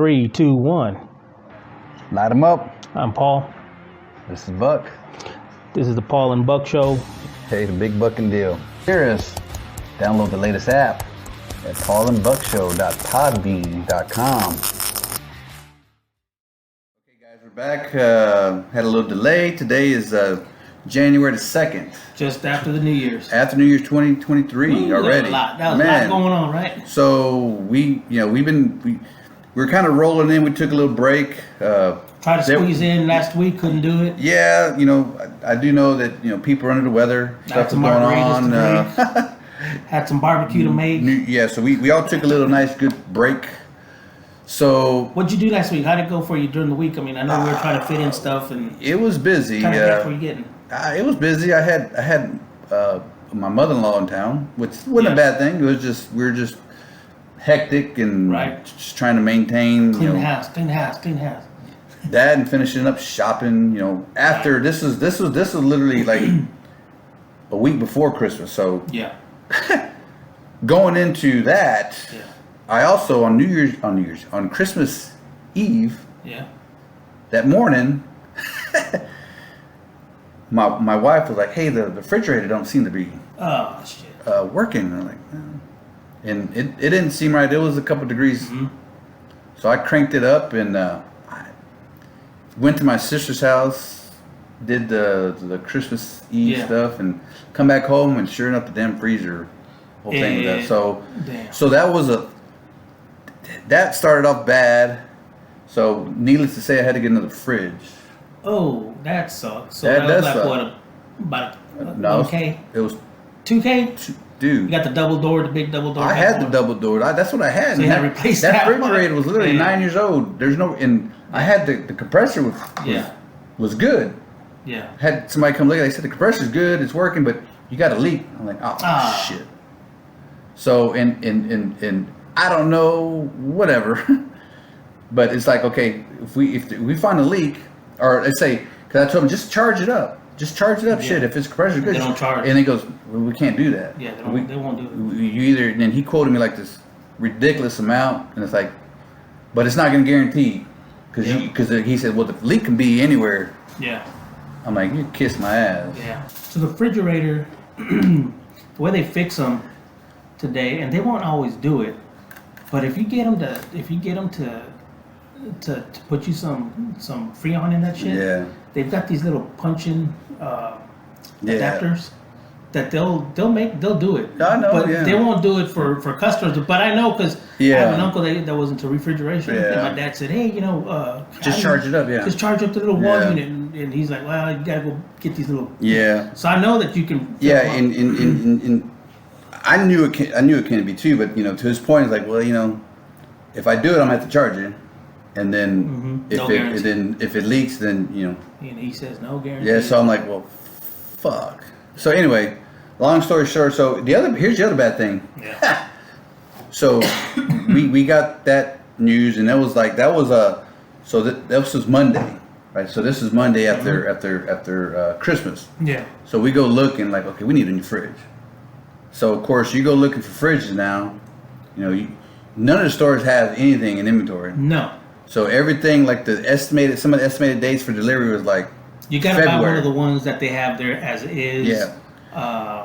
3, 2, 1. Light them up. I'm Paul. This is Buck. This is the Paul and Buck Show. Hey, the big Buckin deal. Here is download the latest app at paulandbuckshow.podbean.com. Okay, guys, we're back. Had a little delay. Today is January the 2nd. Just after the New Year's. After New Year's 2023 already. That was a lot going on, right? So we we're kind of rolling in. We took a little break. Tried to squeeze in last week, couldn't do it. Yeah, I do know that people are under the weather. Stuff is going on. Had some barbecue to make. Yeah, so we all took a little nice good break. So what'd you do last week? How'd it go for you during the week? I mean, I know we were trying to fit in stuff, and it was busy. Kind of guess where you getting? It was busy. I had my mother-in-law in town, which wasn't a bad thing. It was just we were just hectic and just trying to maintain clean house. That and finishing up shopping. After this was literally like a week before Christmas. So yeah, going into that, I also on Christmas Eve, that morning, my wife was like, "Hey, the refrigerator don't seem to be working." And I'm like, and it didn't seem right. It was a couple degrees, so I cranked it up and I went to my sister's house, did the Christmas Eve stuff, and come back home, and sure enough, the damn freezer whole thing was that. So that started off bad. So needless to say, I had to get another fridge. Oh, that sucks. So that was like suck. What? About no, $1K? It was $2K. Dude, you got the double door, the big double door. I had the double door. That's what I had. So you had to replace that refrigerator was literally 9 years old. There's no, and I had the compressor was good. Yeah. Had somebody come look at it. They said the compressor's good, it's working, but you got a leak. I'm like, oh shit. So and I don't know, whatever. But it's like, okay, if we find a leak, or let's say, because I told him just charge it up. Just charge it up, shit. If it's compressor good, they don't charge. And he goes, well, we can't do that. Yeah, they won't do it. You either, and then he quoted me like this ridiculous amount, and it's like, but it's not going to guarantee, because he said, well, the leak can be anywhere. Yeah. I'm like, you kiss my ass. Yeah. So the refrigerator, the way they fix them today, and they won't always do it, but if you get them to put you some Freon in that shit, they've got these little punch-in adapters that they'll do it. I know, but they won't do it for customers. But I know because I have an uncle that was into refrigeration, and my dad said, "Hey, just charge it up, just charge up the little wall unit." And he's like, "Well, you gotta go get these little." Yeah. So I know that you can. And I knew it can be too, but to his point, it's like, well, if I do it, I'm gonna have to charge it. And then if it leaks, then And he says no guarantee. Yeah, so I'm like, well, fuck. So anyway, long story short, so here's the other bad thing. Yeah. So we got that news, and that was this was Monday, right? So this is Monday after Christmas. Yeah. So we go looking like, okay, we need a new fridge. So of course you go looking for fridges now. None of the stores have anything in inventory. No. So everything, like some of the estimated dates for delivery was like you gotta buy one of the ones that they have there as is. Yeah.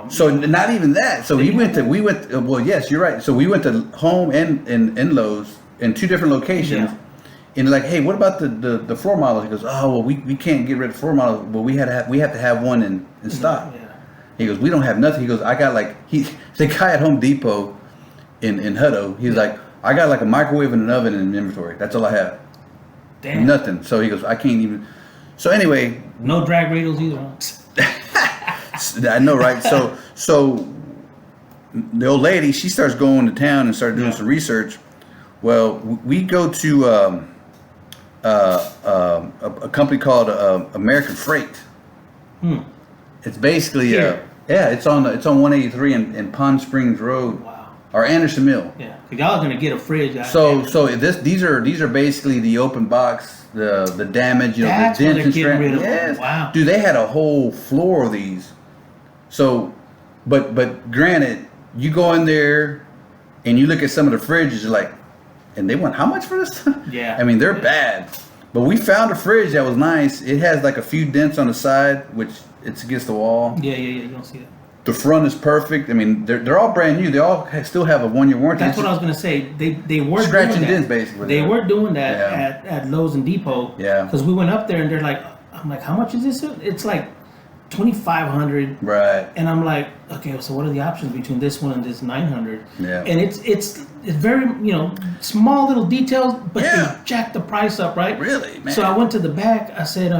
So not even that. So we went. Well, yes, you're right. So we went to Home and Lowe's in two different locations, and like, hey, what about the floor models? He goes, oh well, we can't get rid of floor models. Well, we have to have one in stock. Yeah. He goes, we don't have nothing. He goes, I got the guy at Home Depot in Hutto. He's like, I got like a microwave and an oven in inventory. That's all I have. Damn. Nothing. So he goes, I can't even. So anyway. No drag radials either. I know, right? So the old lady, she starts going to town and started doing some research. Well, we go to a company called American Freight. It's basically it's on 183 in Pond Springs Road. Wow. Or Anderson Mill. Yeah, y'all gonna get a fridge. These are basically the open box, the damage, That's the what dents they're and getting rid of. Yes. Wow. Dude, they had a whole floor of these. So, but granted, you go in there and you look at some of the fridges, you're like, and they went, how much for this? Yeah. I mean, they're bad. But we found a fridge that was nice. It has like a few dents on the side, which it's against the wall. Yeah. You don't see that. The front is perfect. I mean, they're all brand new. They all still have a 1-year warranty. That's what I was gonna say. They were scratching dents basically. They were doing that at Lowe's and Depot. Yeah. Because we went up there and they're like, I'm like, how much is this? It's like $2,500. Right. And I'm like, okay, so what are the options between this one and this $900? Yeah. And it's very small little details, but they jacked the price up, right? Really, man. So I went to the back. I said,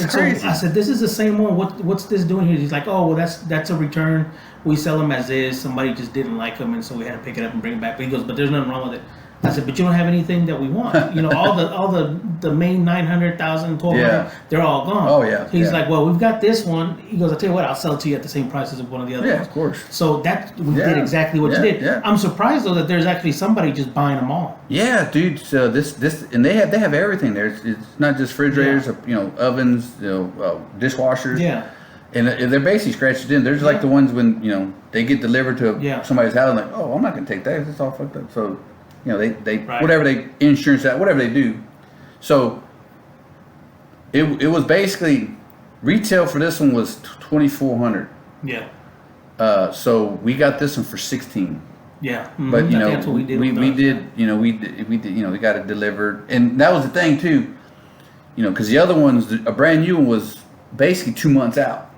crazy. I said, this is the same one. What's this doing here? He's like, oh, well, that's a return. We sell them as is. Somebody just didn't like them, and so we had to pick it up and bring it back. But he goes, but there's nothing wrong with it. I said, but you don't have anything that we want. All the main 900,000, 1,200, they're all gone. Oh yeah. So he's like, well, we've got this one. He goes, I'll tell you what, I'll sell it to you at the same price as one of the other ones. Yeah, of course. So we did exactly what you did. Yeah. I'm surprised though that there's actually somebody just buying them all. Yeah, dude. So this and they have everything there. It's not just refrigerators, ovens, dishwashers. Yeah. And they're basically scratched in. There's like the ones when they get delivered to somebody's house. Like, oh, I'm not gonna take that. It's all fucked up. So, they whatever they insurance that, whatever they do. So it was basically retail for this one was $2,400. Yeah. So we got this one for $16. Yeah. Mm-hmm. But that's what we did. We got it delivered, and that was the thing too. Because the other ones, a brand new one was basically 2 months out,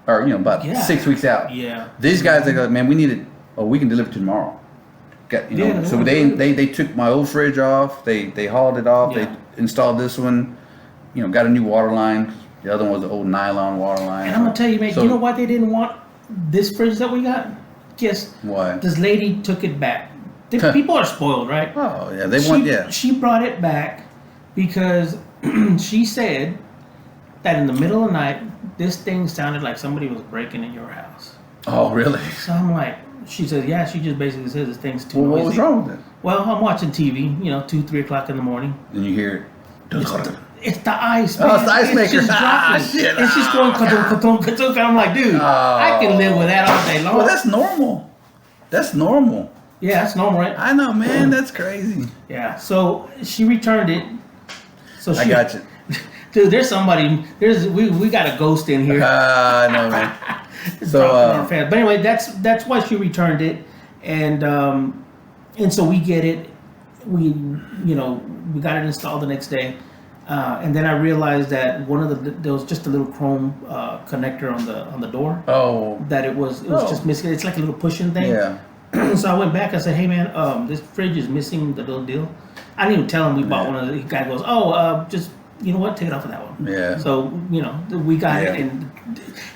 or about 6 weeks out. Yeah. These guys, they go, man, we need it. Oh, we can deliver it tomorrow. So they took my old fridge off. They hauled it off. Yeah. They installed this one. Got a new water line. The other one was the old nylon water line. And I'm gonna tell you, man. You know why they didn't want this fridge that we got? Guess why? This lady took it back. People are spoiled, right? Oh yeah, She brought it back because she said that in the middle of the night, this thing sounded like somebody was breaking in your house. Oh, really? So I'm like, she said, yeah. She just basically says this thing's too noisy. What was wrong with it? Well, I'm watching TV, 2-3 o'clock in the morning. And you hear it. It's the ice, man. Oh, it's the ice maker. Just dropping. Shit. It's just going ka-tunk. I'm like, dude, I can live with that all day long. Well, that's normal. Yeah, that's normal, right? I know, man. That's crazy. Yeah. So she returned it. I got you. Dude, there's somebody. We got a ghost in here. I know, man. But anyway, that's why she returned it, and so we get it. We got it installed the next day, and then I realized that there was just a little chrome connector on the door. Oh. That it was just missing. It's like a little pushing thing. Yeah. So I went back. I said, "Hey man, this fridge is missing the little deal." I didn't even tell him we bought one of the guy goes, just you know what, take it off of that one. Yeah. So we got it, and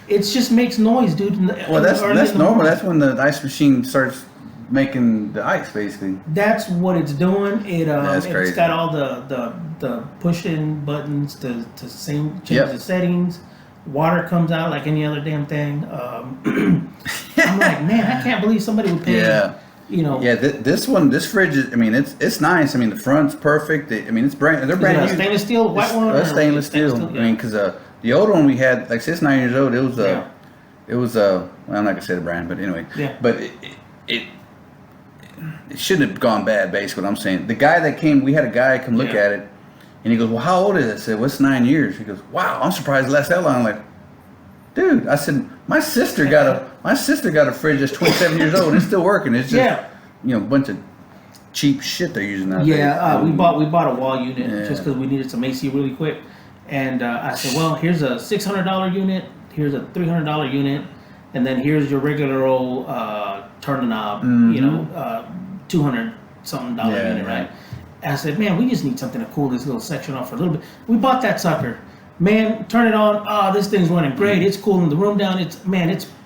it just makes noise, dude. Well, that's normal. That's when the ice machine starts making the ice, basically. That's what it's doing. That's crazy. It's got all the push-in buttons to change the settings. Water comes out like any other damn thing. I'm like, man, I can't believe somebody would pay. Yeah. Yeah, this fridge is. I mean, it's nice. I mean, the front's perfect. It's brand. They're brand new. Stainless steel, white one. Stainless steel. Yeah. I mean, because the old one we had, like, since 9 years old, it was well, I'm not gonna say the brand, but anyway. Yeah. But it shouldn't have gone bad. Basically, what I'm saying. The guy that came, we had a guy come look at it, and he goes, "Well, how old is it?" I said, "What's 9 years?" He goes, "Wow, I'm surprised it lasts that long." I'm like, dude, I said, my sister got a fridge that's 27 years old and it's still working. It's just a bunch of cheap shit they're using nowadays. Yeah, we bought a wall unit just because we needed some AC really quick, and I said, well, here's a $600 unit, here's a $300 unit, and then here's your regular old turn the knob, $200 something unit, right? And I said, man, we just need something to cool this little section off for a little bit. We bought that sucker. Man, turn it on. Oh, this thing's running great. It's cooling the room down. It's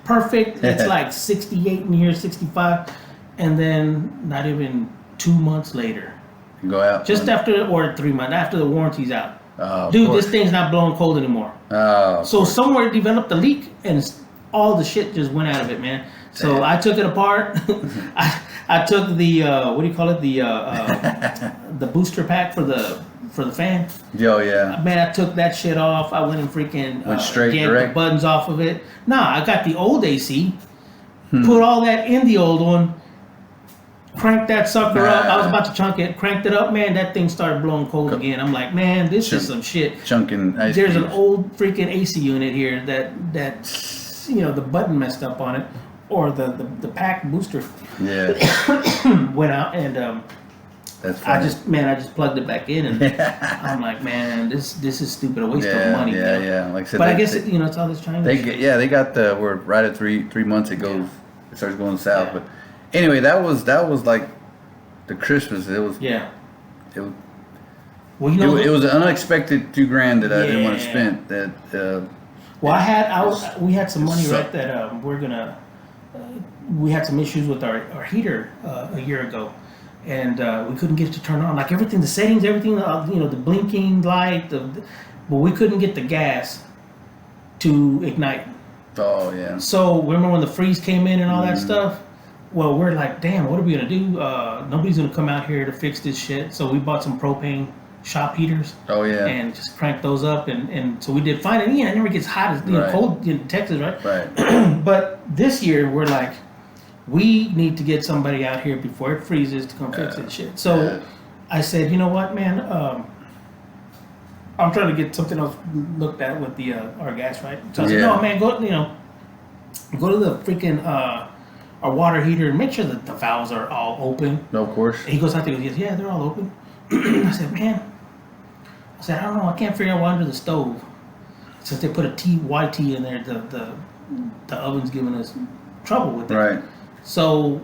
perfect. It's like 68 in here, 65. And then not even 2 months later. You go out. Just after, or 3 months, after the warranty's out. Oh, dude, this thing's not blowing cold anymore. Oh. So somewhere it developed a leak and all the shit just went out of it, man. So I took it apart. I took the, what do you call it? The booster pack for the fan. Oh, yeah. Man, I took that shit off. I went and freaking went straight yanked direct. The buttons off of it. Nah, I got the old AC, put all that in the old one, cranked that sucker up. I was about to chunk it, cranked it up, man. That thing started blowing cold again. I'm like, man, this is some shit. Chunking ice There's cubes. an old freaking AC unit here that you know, the button messed up on it, or the pack booster went out, and that's funny. I just plugged it back in, and I'm like, man, this is stupid, a waste of money. Yeah. Like I said, but I guess you know, it's all this Chinese. They got the we're right at 3 months. It goes, it starts going south. But anyway, that was like the Christmas. It was well, you know, it was an unexpected $2,000 that I didn't want to spend. That we had some money right that we're gonna. We had some issues with our heater a year ago, and we couldn't get it to turn on. Like everything, the settings, everything, you know, the blinking light, but we couldn't get the gas to ignite. Oh yeah. So remember when the freeze came in and all that stuff? Well, we're like, damn, what are we gonna do? Nobody's gonna come out here to fix this shit. So we bought some propane shop heaters. Oh yeah. And just cranked those up, and so we did fine. And it never gets hot as cold in Texas, right? Right. But this year we're like, we need to get somebody out here before it freezes to come fix this shit. So I said, you know what, man? I'm trying to get something else looked at with the our gas, right? So I said, no, man, go to the freaking our water heater and make sure that the valves are all open. No, of course. And he goes out there and goes, yeah, they're all open. I said, man. I said, I don't know. I can't figure out why under the stove. Since they put a YT in there, the oven's giving us trouble with it. Right. So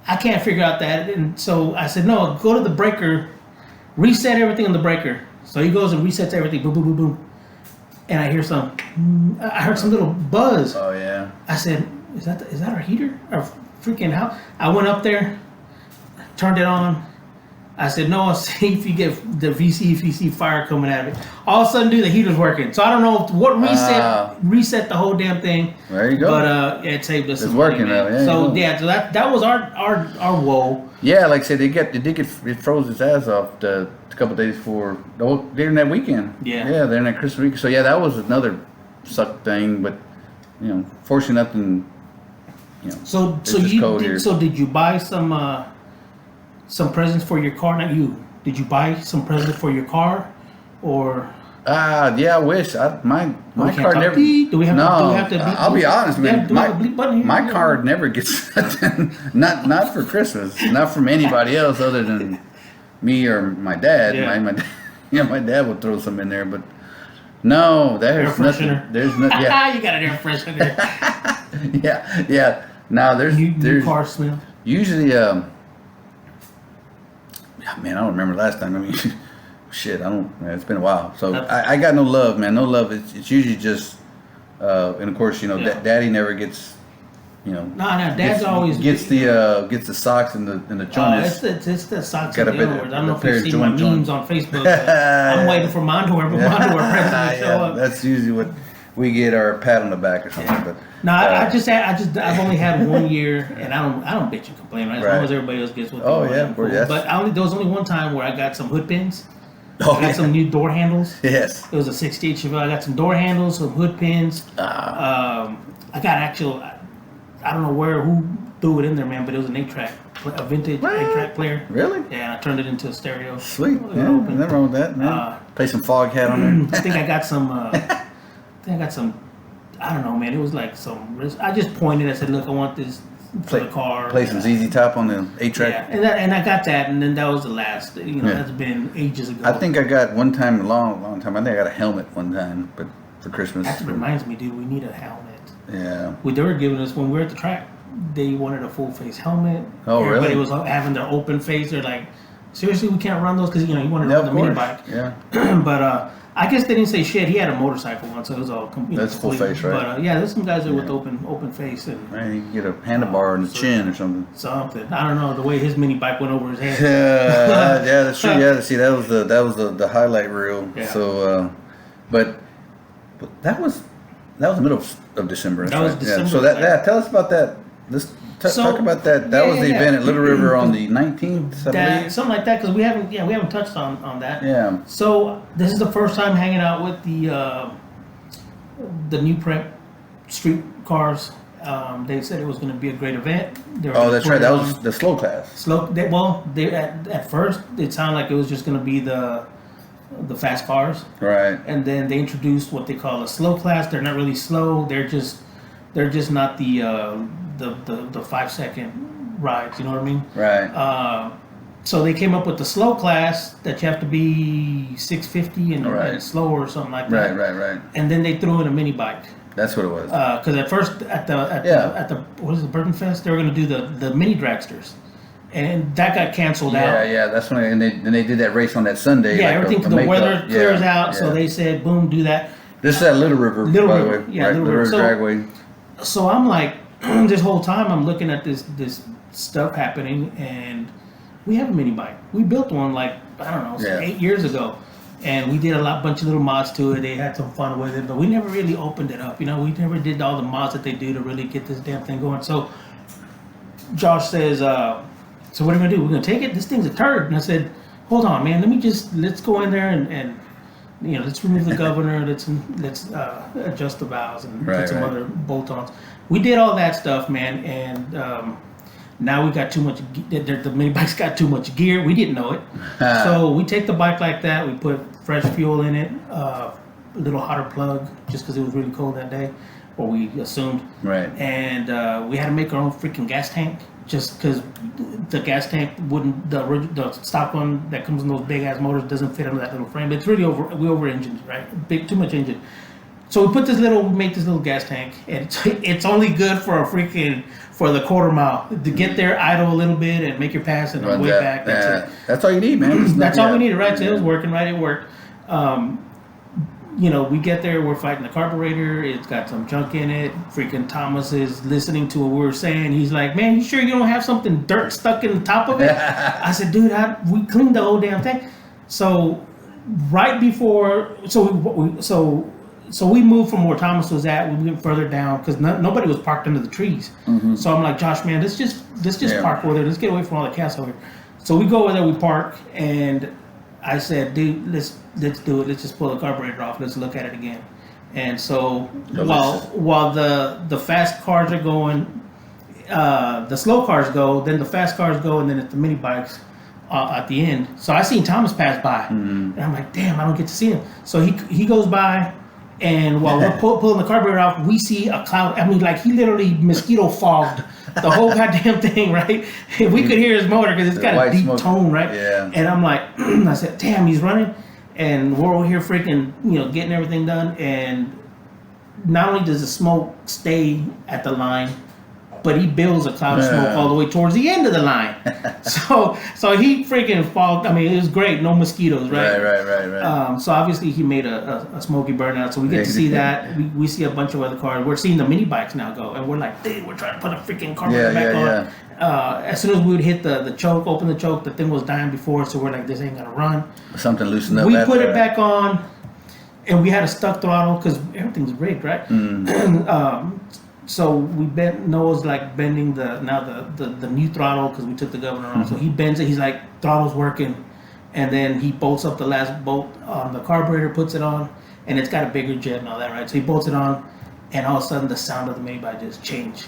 I can't figure out that. And so I said, no, go to the breaker, reset everything on the breaker. So he goes and resets everything. Boom, boom, boom, boom. And I hear I heard some little buzz. Oh, yeah. I said, is that our heater? Our freaking house? I went up there, turned it on. I said, no, see if you get the VC fire coming out of it. All of a sudden, the heater's working. So I don't know what reset the whole damn thing. There you go. But it saved us. It's working now. Yeah, so so that was our woe. Yeah, like I said, it froze its ass off a couple of days before during that weekend. Yeah, during that Christmas week. So yeah, that was another suck thing. But you know, fortunately nothing. You know, so did you buy some presents for your car? Not you. Did you buy some presents for your car, or? Yeah, I wish. My car never. Do we have to beep? I'll be honest, man. My Yeah. card never gets not for Christmas, not from anybody else other than me or my dad. Yeah. My dad would throw some in there, but no, there's nothing. There's no. Yeah. You got an air freshener. yeah. Now there's new car smell. Usually, man, I don't remember last time. I mean, shit, man, it's been a while. So I got no love, man. No love. It's usually just, and of course, you know, Daddy never gets, you know. No, Dad's always gets the socks and the chones. It's the socks Got and a the bit- underwear. I don't know if pair you've of seen my joint- memes on Facebook. I'm waiting for my underwear, but my underwear present to show up. That's usually what we get, our pat on the back or something. But no, I've only had 1 year, and I don't bitch and complain, right? As long as everybody else gets what they want. Yeah, cool. Yes. But there was only one time where I got some hood pins. Oh, I got some new door handles. Yes. It was a 68 Chevelle. I got some door handles, some hood pins. I got I don't know who threw it in there, man, but it was an 8-track, a vintage 8-track player. Really? Yeah, I turned it into a stereo. Sweet. Yeah, nothing wrong with that, man. Play some fog hat on there. I think I got some. I don't know, man. It was like I just pointed. I said, "Look, I want this for the car." Play some ZZ Top on the 8-track. Yeah, and I got that, and then that was the last. That's been ages ago. I think I got one time, a long time. I think I got a helmet one time, but for Christmas. That reminds me, dude. We need a helmet. Yeah. They were giving us when we were at the track. They wanted a full face helmet. Oh, Everybody really? was having their open face. They're like, seriously, we can't run those because you wanted to run the mini bike. Yeah. But I guess they didn't say shit. He had a motorcycle one, so it was all That's full face, right? But there's some guys there with open face and. Man, you can get a handlebar on the chin or something. Something. I don't know the way his mini bike went over his head. Yeah, that's true. Yeah, see, that was the highlight reel. Yeah. So, but that was the middle of December. That was December. Yeah. So tell us about that. Let's talk about that. That was the event at Little River on the 19th, I believe. Something like that, because we haven't touched on that. Yeah. So this is the first time hanging out with the new prep street cars. They said it was going to be a great event. That's right. That was the slow class. At first it sounded like it was just going to be the fast cars. Right. And then they introduced what they call a slow class. They're not really slow. They're just not the 5-second rides. You know what I mean? Right. So they came up with the slow class that you have to be 650 and slower or something like that. Right. And then they threw in a mini bike. That's what it was. Because at first at the what is it, Burton Fest, they were going to do the mini dragsters, and that got canceled out. Yeah. That's when they did that race on that Sunday. Yeah, everything the weather clears out, so they said, boom, do that. This is at Little River, by the way. Yeah, Little River Dragway. So I'm like, this whole time I'm looking at this stuff happening, and we have a mini bike. We built one 8 years ago. And we did bunch of little mods to it. They had some fun with it, but we never really opened it up. We never did all the mods that they do to really get this damn thing going. So Josh says, so what are we going to do? We're going to take it? This thing's a turd. And I said, hold on, man. Let's go in there and let's remove the governor. Let's adjust the valves and put some other bolt-ons. We did all that stuff, man. And now we got too much. The mini bike's got too much gear. We didn't know it, so we take the bike like that. We put fresh fuel in it, a little hotter plug, just because it was really cold that day, or we assumed. Right. And we had to make our own freaking gas tank, just because the gas tank wouldn't. The stock one that comes in those big ass motors doesn't fit under that little frame. It's really over engined, right? Too much engine. So we make this little gas tank, and it's only good for the quarter mile to get there, idle a little bit, and make your pass, and on the way back. That's it. That's all you need, man. That's all we needed, right? So it was working, right? It worked. We get there, we're fighting the carburetor. It's got some junk in it. Freaking Thomas is listening to what we were saying. He's like, "Man, you sure you don't have something dirt stuck in the top of it?" I said, "Dude, we cleaned the whole damn thing." So right before, So we moved from where Thomas was at. We went further down because nobody was parked under the trees. Mm-hmm. So I'm like, Josh, man, let's just park over there. Let's get away from all the cats over here. So we go over there, we park, and I said, dude, let's do it. Let's just pull the carburetor off. Let's look at it again. And so while the fast cars are going, the slow cars go, then the fast cars go, and then it's the mini bikes at the end. So I seen Thomas pass by, and I'm like, damn, I don't get to see him. So he goes by. And while we're pulling the carburetor off, we see a cloud. I mean, like he literally mosquito fogged the whole goddamn thing, right? We could hear his motor because it's got a deep tone, right? Yeah. And I'm like, I said, damn, he's running. And we're over here freaking, getting everything done. And not only does the smoke stay at the line, but he builds a cloud of smoke all the way towards the end of the line. so he freaking fogged. I mean, it was great. No mosquitoes, right? Right. So obviously he made a smoky burnout. So we get to see that. We see a bunch of other cars. We're seeing the mini bikes now go, and we're like, dude, we're trying to put a freaking carburetor back on. As soon as we would hit the choke, open the choke, the thing was dying before. So we're like, this ain't gonna run. Something loosened up. We put it back on, and we had a stuck throttle because everything's rigged, right? So we bent. Noah's like bending the new throttle because we took the governor off. So he bends it. He's like, throttle's working, and then he bolts up the last bolt on the carburetor, puts it on, and it's got a bigger jet and all that, right? So he bolts it on, and all of a sudden the sound of the mini bike just changed.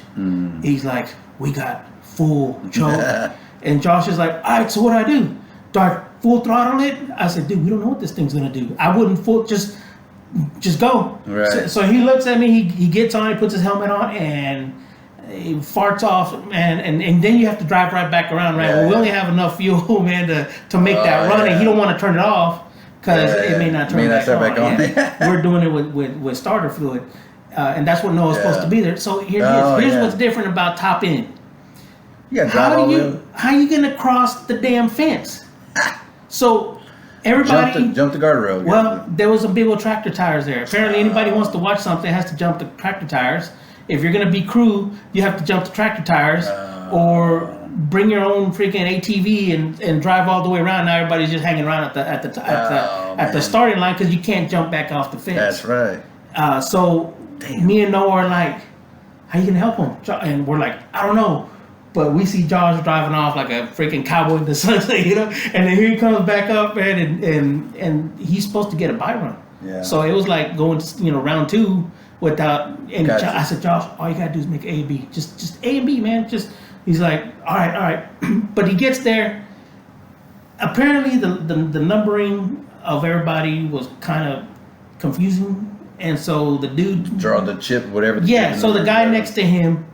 He's like, we got full choke, and Josh is like, all right, so what do I do? Do I full throttle it? I said, dude, we don't know what this thing's gonna do. I wouldn't just go. Right. So he looks at me, he gets on, he puts his helmet on, and he farts off, man, and then you have to drive right back around, right? Well, we only have enough fuel, man, to make that run, and he don't want to turn it off because it may not turn back on. We're doing it with starter fluid, and that's what Noah's supposed to be there. So here's what's different about top end. How are you gonna cross the damn fence? So everybody jump the guardrail. Well, there was some big old tractor tires there. Apparently, anybody wants to watch something has to jump the tractor tires. If you're gonna be crew, you have to jump the tractor tires, or bring your own freaking ATV and drive all the way around. Now everybody's just hanging around at the starting line because you can't jump back off the fence. That's right. So me and Noah are like, "How you gonna help him?" And we're like, "I don't know." But we see Josh driving off like a freaking cowboy in the sunset, and then here he comes back up, man, and he's supposed to get a bye run. Yeah. So it was like going to, round two, without. And Gotcha. I said, Josh, all you gotta do is make A and B. Just A and B, man. Just he's like, all right. But he gets there. Apparently, the numbering of everybody was kind of confusing, and so the dude Draw the chip, whatever. yeah. So the guy next to him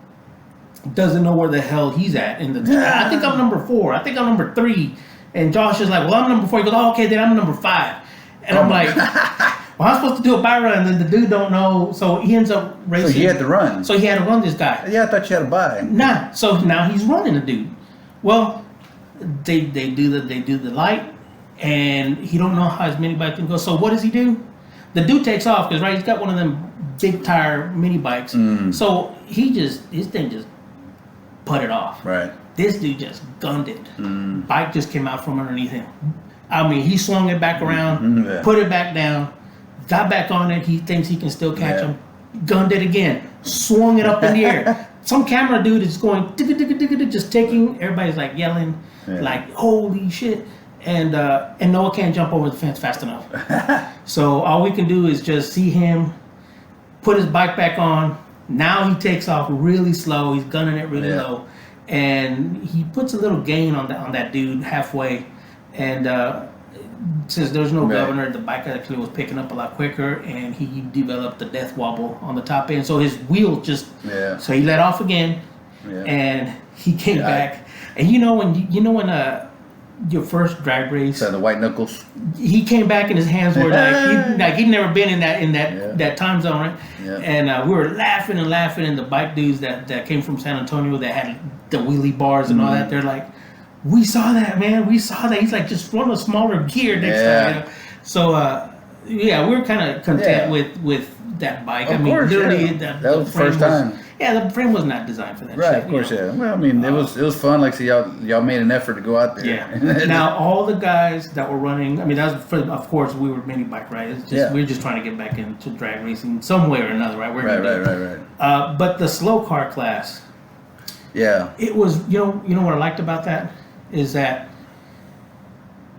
doesn't know where the hell he's at in the. I think I'm number 4. I think I'm number 3. And Josh is like, well, I'm number 4. He goes, oh, okay, then I'm number 5. And I'm like, well, I'm supposed to do a buy run, and then the dude don't know, so he ends up racing. So he had to run. So he had to run this guy. Yeah, I thought you had to buy. Nah. So now he's running the dude. Well, they do the light, and he don't know how his mini bike can go. So what does he do? The dude takes off because he's got one of them big tire mini bikes. So his thing just putted off. Right. This dude just gunned it. Bike just came out from underneath him. I mean, he swung it back around, put it back down, got back on it. He thinks he can still catch him. Gunned it again, swung it up in the air. Some camera dude is going just taking. Everybody's like yelling, like holy shit. And Noah can't jump over the fence fast enough. So all we can do is just see him put his bike back on. Now he takes off really slow. He's gunning it really low, and he puts a little gain on that dude halfway. And since there's no governor, the bike actually was picking up a lot quicker, and he developed the death wobble on the top end. So his wheel just so he let off again, and he came back. And you know when your first drag race, So the white knuckles. he came back and his hands were like he'd never been in that time zone, right? And we were laughing, and the bike dudes that came from San Antonio that had the wheelie bars and all that, they're like, we saw that, man. We saw that. He's like, just run a smaller gear next time. You know? So we're kind of content with that bike. Of course, literally, that was the first time. The frame was not designed for that. Right, shit, of course, Well, I mean, it was fun. Like, so y'all made an effort to go out there. Yeah. Now all the guys that were running, I mean, that was of course we were mini bike riders. We're just trying to get back into drag racing some way or another, right? Right. But the slow car class. Yeah. It was, you know what I liked about that is that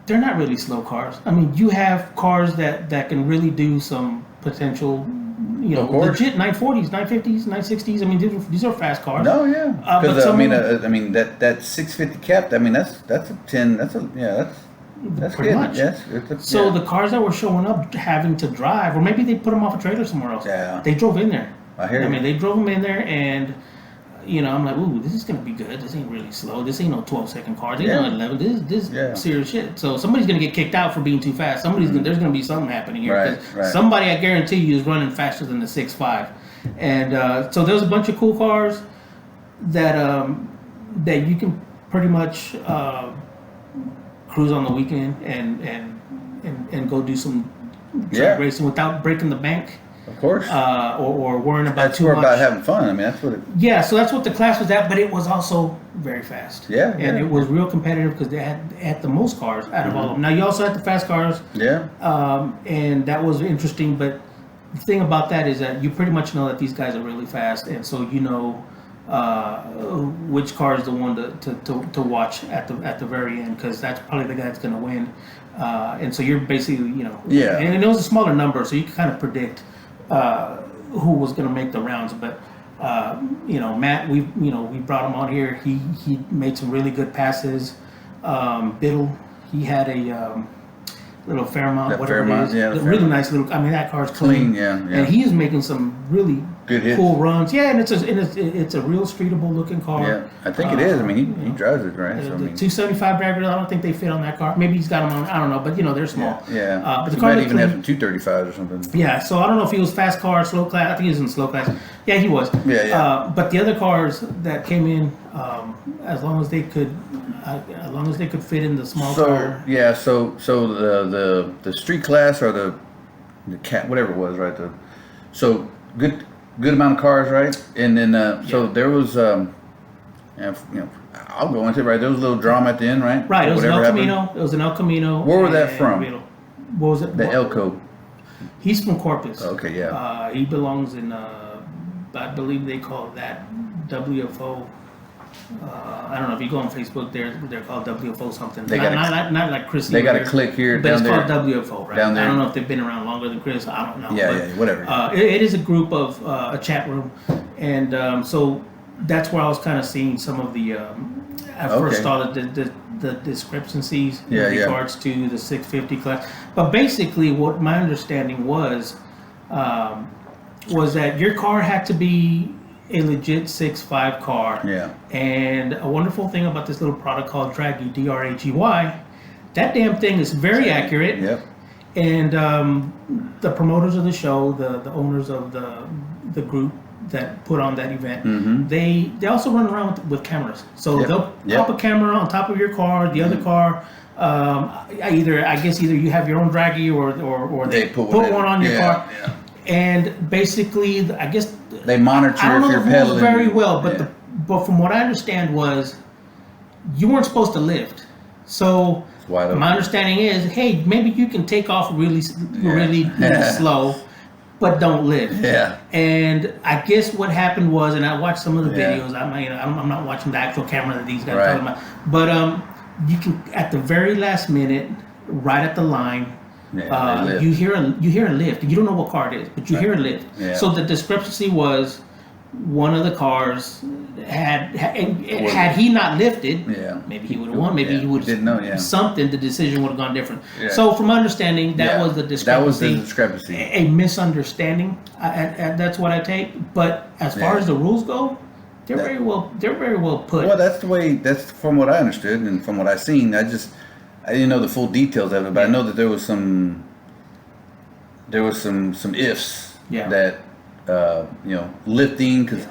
they're not really slow cars. I mean, you have cars that can really do some potential. Legit 940s, 950s, 960s. I mean, these are fast cars. No, yeah. Because I mean, that 650 cap. I mean, that's a 10. That's pretty good. much. Yes. So the cars that were showing up having to drive, or maybe they put them off a trailer somewhere else. Yeah. They drove in there. I hear you. I mean, they drove them in there, and I'm like, ooh, this is gonna be good. This ain't really slow. This ain't no 12-second car. They know 11. This is serious shit. So somebody's gonna get kicked out for being too fast. There's gonna be something happening here. Right. Somebody, I guarantee you, is running faster than the 6.5. And so there's a bunch of cool cars that you can pretty much cruise on the weekend and go do some drag racing without breaking the bank. Of course. Or worrying about that's too much. about having fun. I mean, that's what it. Yeah, so that's what the class was at, but it was also very fast. Yeah. And it was real competitive because they had the most cars out of all of them. Now, you also had the fast cars. Yeah. And that was interesting, but the thing about that is that you pretty much know that these guys are really fast, and so you know which car is the one to watch at the very end, because that's probably the guy that's going to win. And so you're basically, and it was a smaller number, so you can kind of predict who was going to make the rounds. But Matt, we brought him on here. He made some really good passes. Biddle, he had a little Fairmont, whatever it is. Yeah, really nice little. I mean, that car's clean. Yeah. And he is making some really good hits. Cool runs. Yeah, and it's a real streetable looking car. Yeah, I think it is. I mean, he drives it right. The 275 dragger, I don't think they fit on that car. Maybe he's got them on. I don't know, but they're small. Yeah. But the he car might even have some 235s or something. Yeah. So I don't know if he was fast car, slow class. I think he was in slow class. Yeah, he was. Yeah. But the other cars that came in, as long as they could fit in the small car. Yeah. So the street class or the cat, whatever it was, right? So good amount of cars, right? And then so there was I'll go into it, right? There was a little drama at the end, right? Right. It was an El Camino. It was an El Camino. Where was that from? What was it? The Elko. He's from Corpus. Okay, yeah. He belongs in I believe they call that WFO. I don't know if you go on Facebook. They're called WFO something. They not like Chris. They got a click here but down it's there. called WFO, right? Down there. I don't know if they've been around longer than Chris. I don't know. Yeah, whatever. It is a group of a chat room, and so that's where I was kind of seeing some of the. I first saw the discrepancies in regards to the 650 class, but basically, what my understanding was that your car had to be a legit 6.5 car. Yeah. And a wonderful thing about this little product called Draggy, DRAGY, that damn thing is very accurate. Yep. And the promoters of the show, the owners of the group that put on that event, they also run around with cameras. So they'll pop a camera on top of your car, the other car. Either you have your own Draggy or they put one on your car. Yeah. And basically, I guess they monitor I don't if know you're the rules pedaling. very well, but from what I understand was you weren't supposed to lift. So my understanding is, hey, maybe you can take off really slow, but don't lift. Yeah. And I guess what happened was, and I watched some of the videos. I'm not watching the actual camera that these guys are talking about, but you can at the very last minute, right at the line. You hear a lift. You don't know what car it is, but you hear a lift. Yeah. So the discrepancy was one of the cars had he not lifted, maybe he would have won. Maybe he would have something. The decision would have gone different. Yeah. So from my understanding, that was the discrepancy. That was the discrepancy. A misunderstanding. That's what I take. But as far as the rules go, they're very well put. Well, that's from what I understood and from what I seen. I didn't know the full details of it, but I know that there was some ifs that lifting, because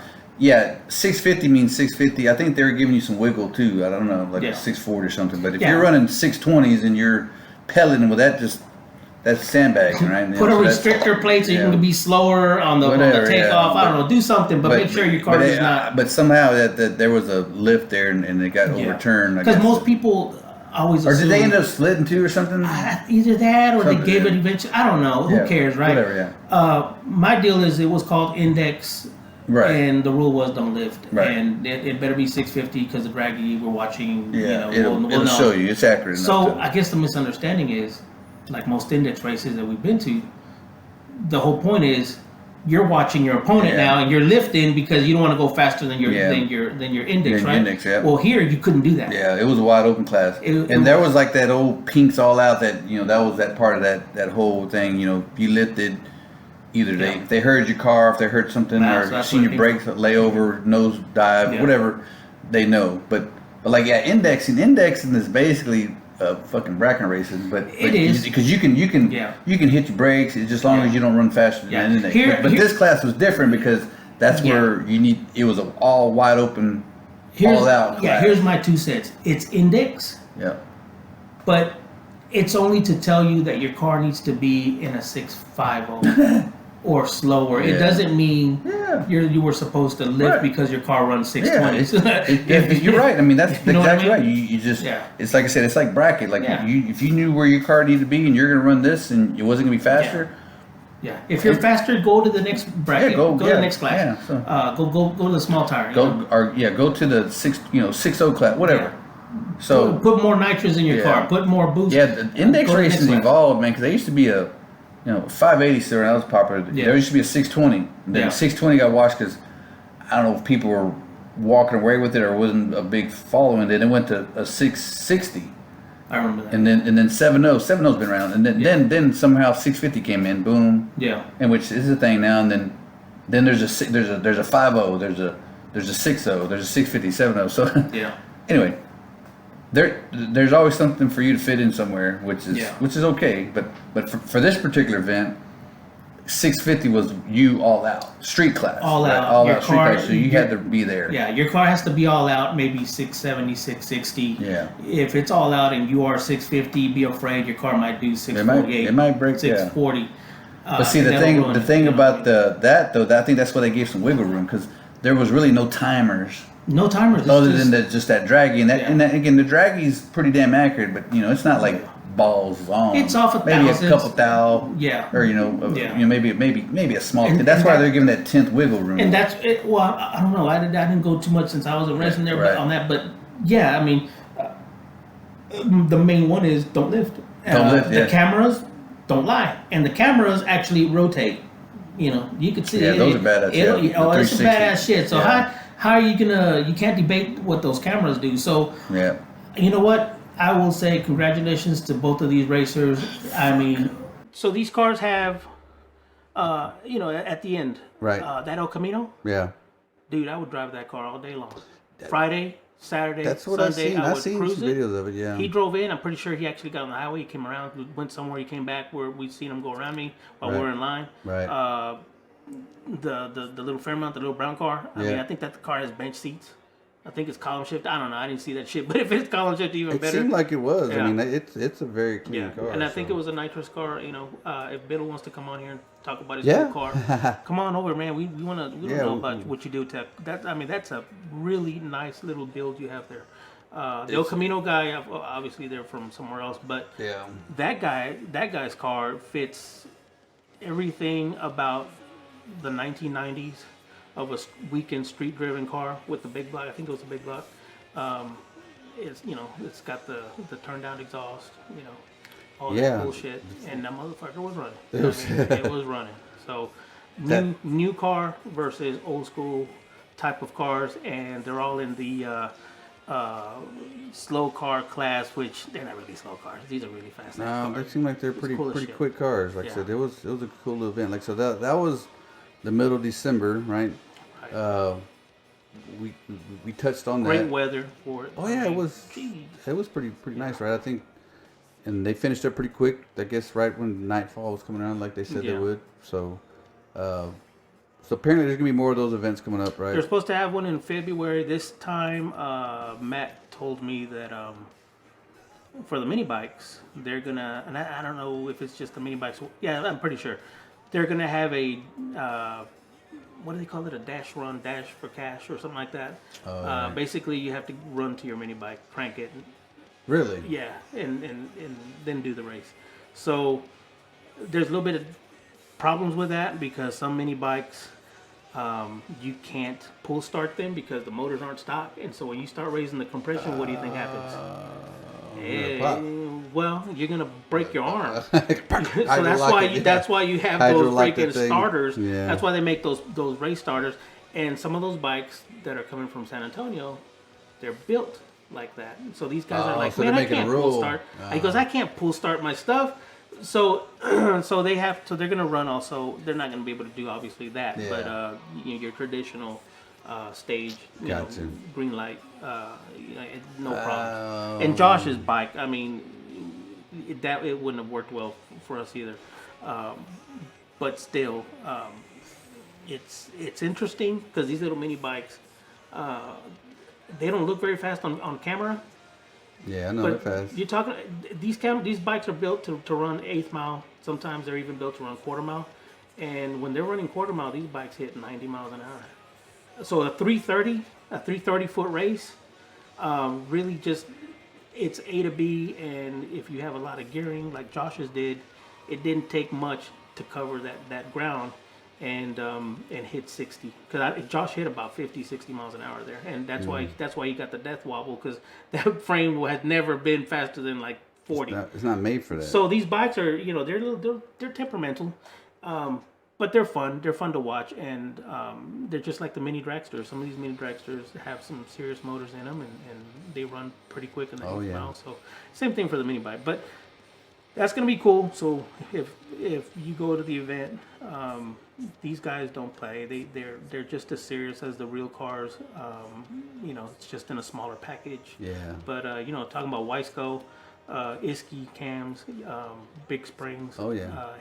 650 means 650. I think they were giving you some wiggle too. I don't know, like 640 or something. But if you're running 620s and you're pedaling with that's sandbagging, right? Put a restrictor plate so you can be slower on the takeoff. I don't know, do something, but make sure your car is not. But somehow that there was a lift there and it got overturned. Because most people always did they end up slitting too or something? Either that or they gave it eventually. I don't know. Who cares, right? Whatever, my deal is it was called index, right? And the rule was don't lift, right? And it better be 650 because the Draggy we're watching. It'll show you it's accurate. So I guess the misunderstanding is, like most index races that we've been to, the whole point is you're watching your opponent now and you're lifting because you don't want to go faster than your index, right? Index, Well, here you couldn't do that. Yeah, it was a wide open class, and there was like that old Pinks all out that that was that part of that whole thing. You lifted. Either they heard your car, if they heard something, or seen your brakes lay over, nose dive, whatever, they know. But indexing is basically fucking bracket racing, but it is because you can hit your brakes as long as you don't run faster than index. But this class was different because that's where it was an all wide open, all out class. Here's my 2 cents. It's index. Yeah. But it's only to tell you that your car needs to be in a 650 or slower. It doesn't mean you were supposed to lift because your car runs 620. You're right. I mean, that's exactly right. You just it's like I said, it's like bracket. Like if you knew where your car needed to be and you're going to run this and it wasn't going to be faster. Yeah. If you're faster, go to the next bracket. Go to the next class. Yeah, so. Go to the small tire. Go to the 60 class, whatever. Yeah. So put more nitrous in your car. Put more boost. Yeah, the index racing evolved, man, because there used to be a 580 still that was popular. There used to be a 620. Then 620 got washed because I don't know if people were walking away with it or wasn't a big following. Then it went to a 660. I remember that. And then 7.0's been around, and then somehow 650 came in, boom. Yeah. And which is a thing now, and then there's a 50, there's a 60, there's a 650, 7.0. So anyway. There's always something for you to fit in somewhere, which is okay. But for this particular event, 650 was you all out, street class, all out, all out street class. So you had to be there. Yeah, your car has to be all out, maybe 670, 660. Yeah. If it's all out and you are 650, be afraid your car might do 648. It might break 640. But see, the thing about that though, I think that's why they gave some wiggle room because there was really no timers. No timers. Other than just that Draggy, and again, the Draggy's pretty damn accurate, but it's not like balls on. It's off of maybe thousands. a couple thou. Yeah. Or maybe a small. That's why they're giving that 10th wiggle room. And that's it. Well, I don't know. I didn't go too much since I was wrestling there, Right. but on that. But yeah, I mean, the main one is don't lift. Don't lift. The cameras don't lie, and the cameras actually rotate. You know, you can see. Yeah, those are badass. It's a badass shit. So yeah. how are you gonna? You can't debate what those cameras do. So yeah. You know what? I will say congratulations to both of these racers. I mean, so these cars have, at the end, right? That El Camino. Yeah. Dude, I would drive that car all day long. Friday, Saturday, that's what Sunday, I've seen some videos of it. Yeah. He drove in. I'm pretty sure he actually got on the highway. He came around, went somewhere. He came back where we'd seen him go around me while we were in line. Right. The little Fairmont, the little brown car. I mean, I think that the car has bench seats. I think it's column shift. I don't know. I didn't see that shit. But if it's column shift, even better. It seemed like it was. Yeah. I mean, it's a very clean car. And I think it was a nitrous car. You know, if Biddle wants to come on here and talk about his new car, come on over, man. We want to know about what you do to that. I mean, that's a really nice little build you have there. The El Camino guy, obviously they're from somewhere else, but that guy's car fits everything about the 1990s of a weekend street driven car with the big block. I think it was a big block. It's got the turn down exhaust, all that bullshit, and that motherfucker was running. It was running. So new car versus old school type of cars, and they're all in the slow car class, which they're not really slow cars. These are really fast. No, they seem like they're pretty quick cars. Like I said, it was a cool little event. Like so that was the middle of December, right? We touched on that. Great weather for it. Oh yeah, it was pretty nice, right? I think, and they finished up pretty quick. I guess right when nightfall was coming around, like they said they would. So, apparently there's gonna be more of those events coming up, right? They're supposed to have one in February. This time, Matt told me that for the mini bikes, they're gonna, and I don't know if it's just the mini bikes. Yeah, I'm pretty sure they're gonna have a. What do they call it? A dash for cash or something like that. Basically, you have to run to your mini bike, crank it. Really? Yeah, and then do the race. So there's a little bit of problems with that because some mini bikes you can't pull start them because the motors aren't stock, and so when you start raising the compression, what do you think happens? Well, you're gonna break your arm. So that's why you have those freaking starters. Yeah. That's why they make those race starters. And some of those bikes that are coming from San Antonio, they're built like that. So these guys are like, so man, I can't pull start. He goes, I can't pull start my stuff. So they're gonna run also. They're not gonna be able to do obviously that, but your traditional stage, green light, no problem. And Josh's bike, I mean, it wouldn't have worked well for us either. But still, it's interesting because these little mini bikes, they don't look very fast on camera. Yeah, I know they're fast. You're talking these bikes are built to run 1/8 mile. Sometimes they're even built to run 1/4 mile. And when they're running 1/4 mile, these bikes hit 90 miles an hour. So a 330 foot race, really just it's A to B, and if you have a lot of gearing like Josh's did, it didn't take much to cover that ground and hit 60. Because Josh hit about 50, 60 miles an hour there, and that's why he got the death wobble because that frame has never been faster than like 40. It's not made for that. So these bikes are they're temperamental. But they're fun. They're fun to watch, and they're just like the mini dragsters. Some of these mini dragsters have some serious motors in them, and they run pretty quick in the mile. So same thing for the mini bike. But that's gonna be cool. So if you go to the event, these guys don't play. They're just as serious as the real cars. It's just in a smaller package. Yeah. But talking about Wiseco. Isky cams, big springs,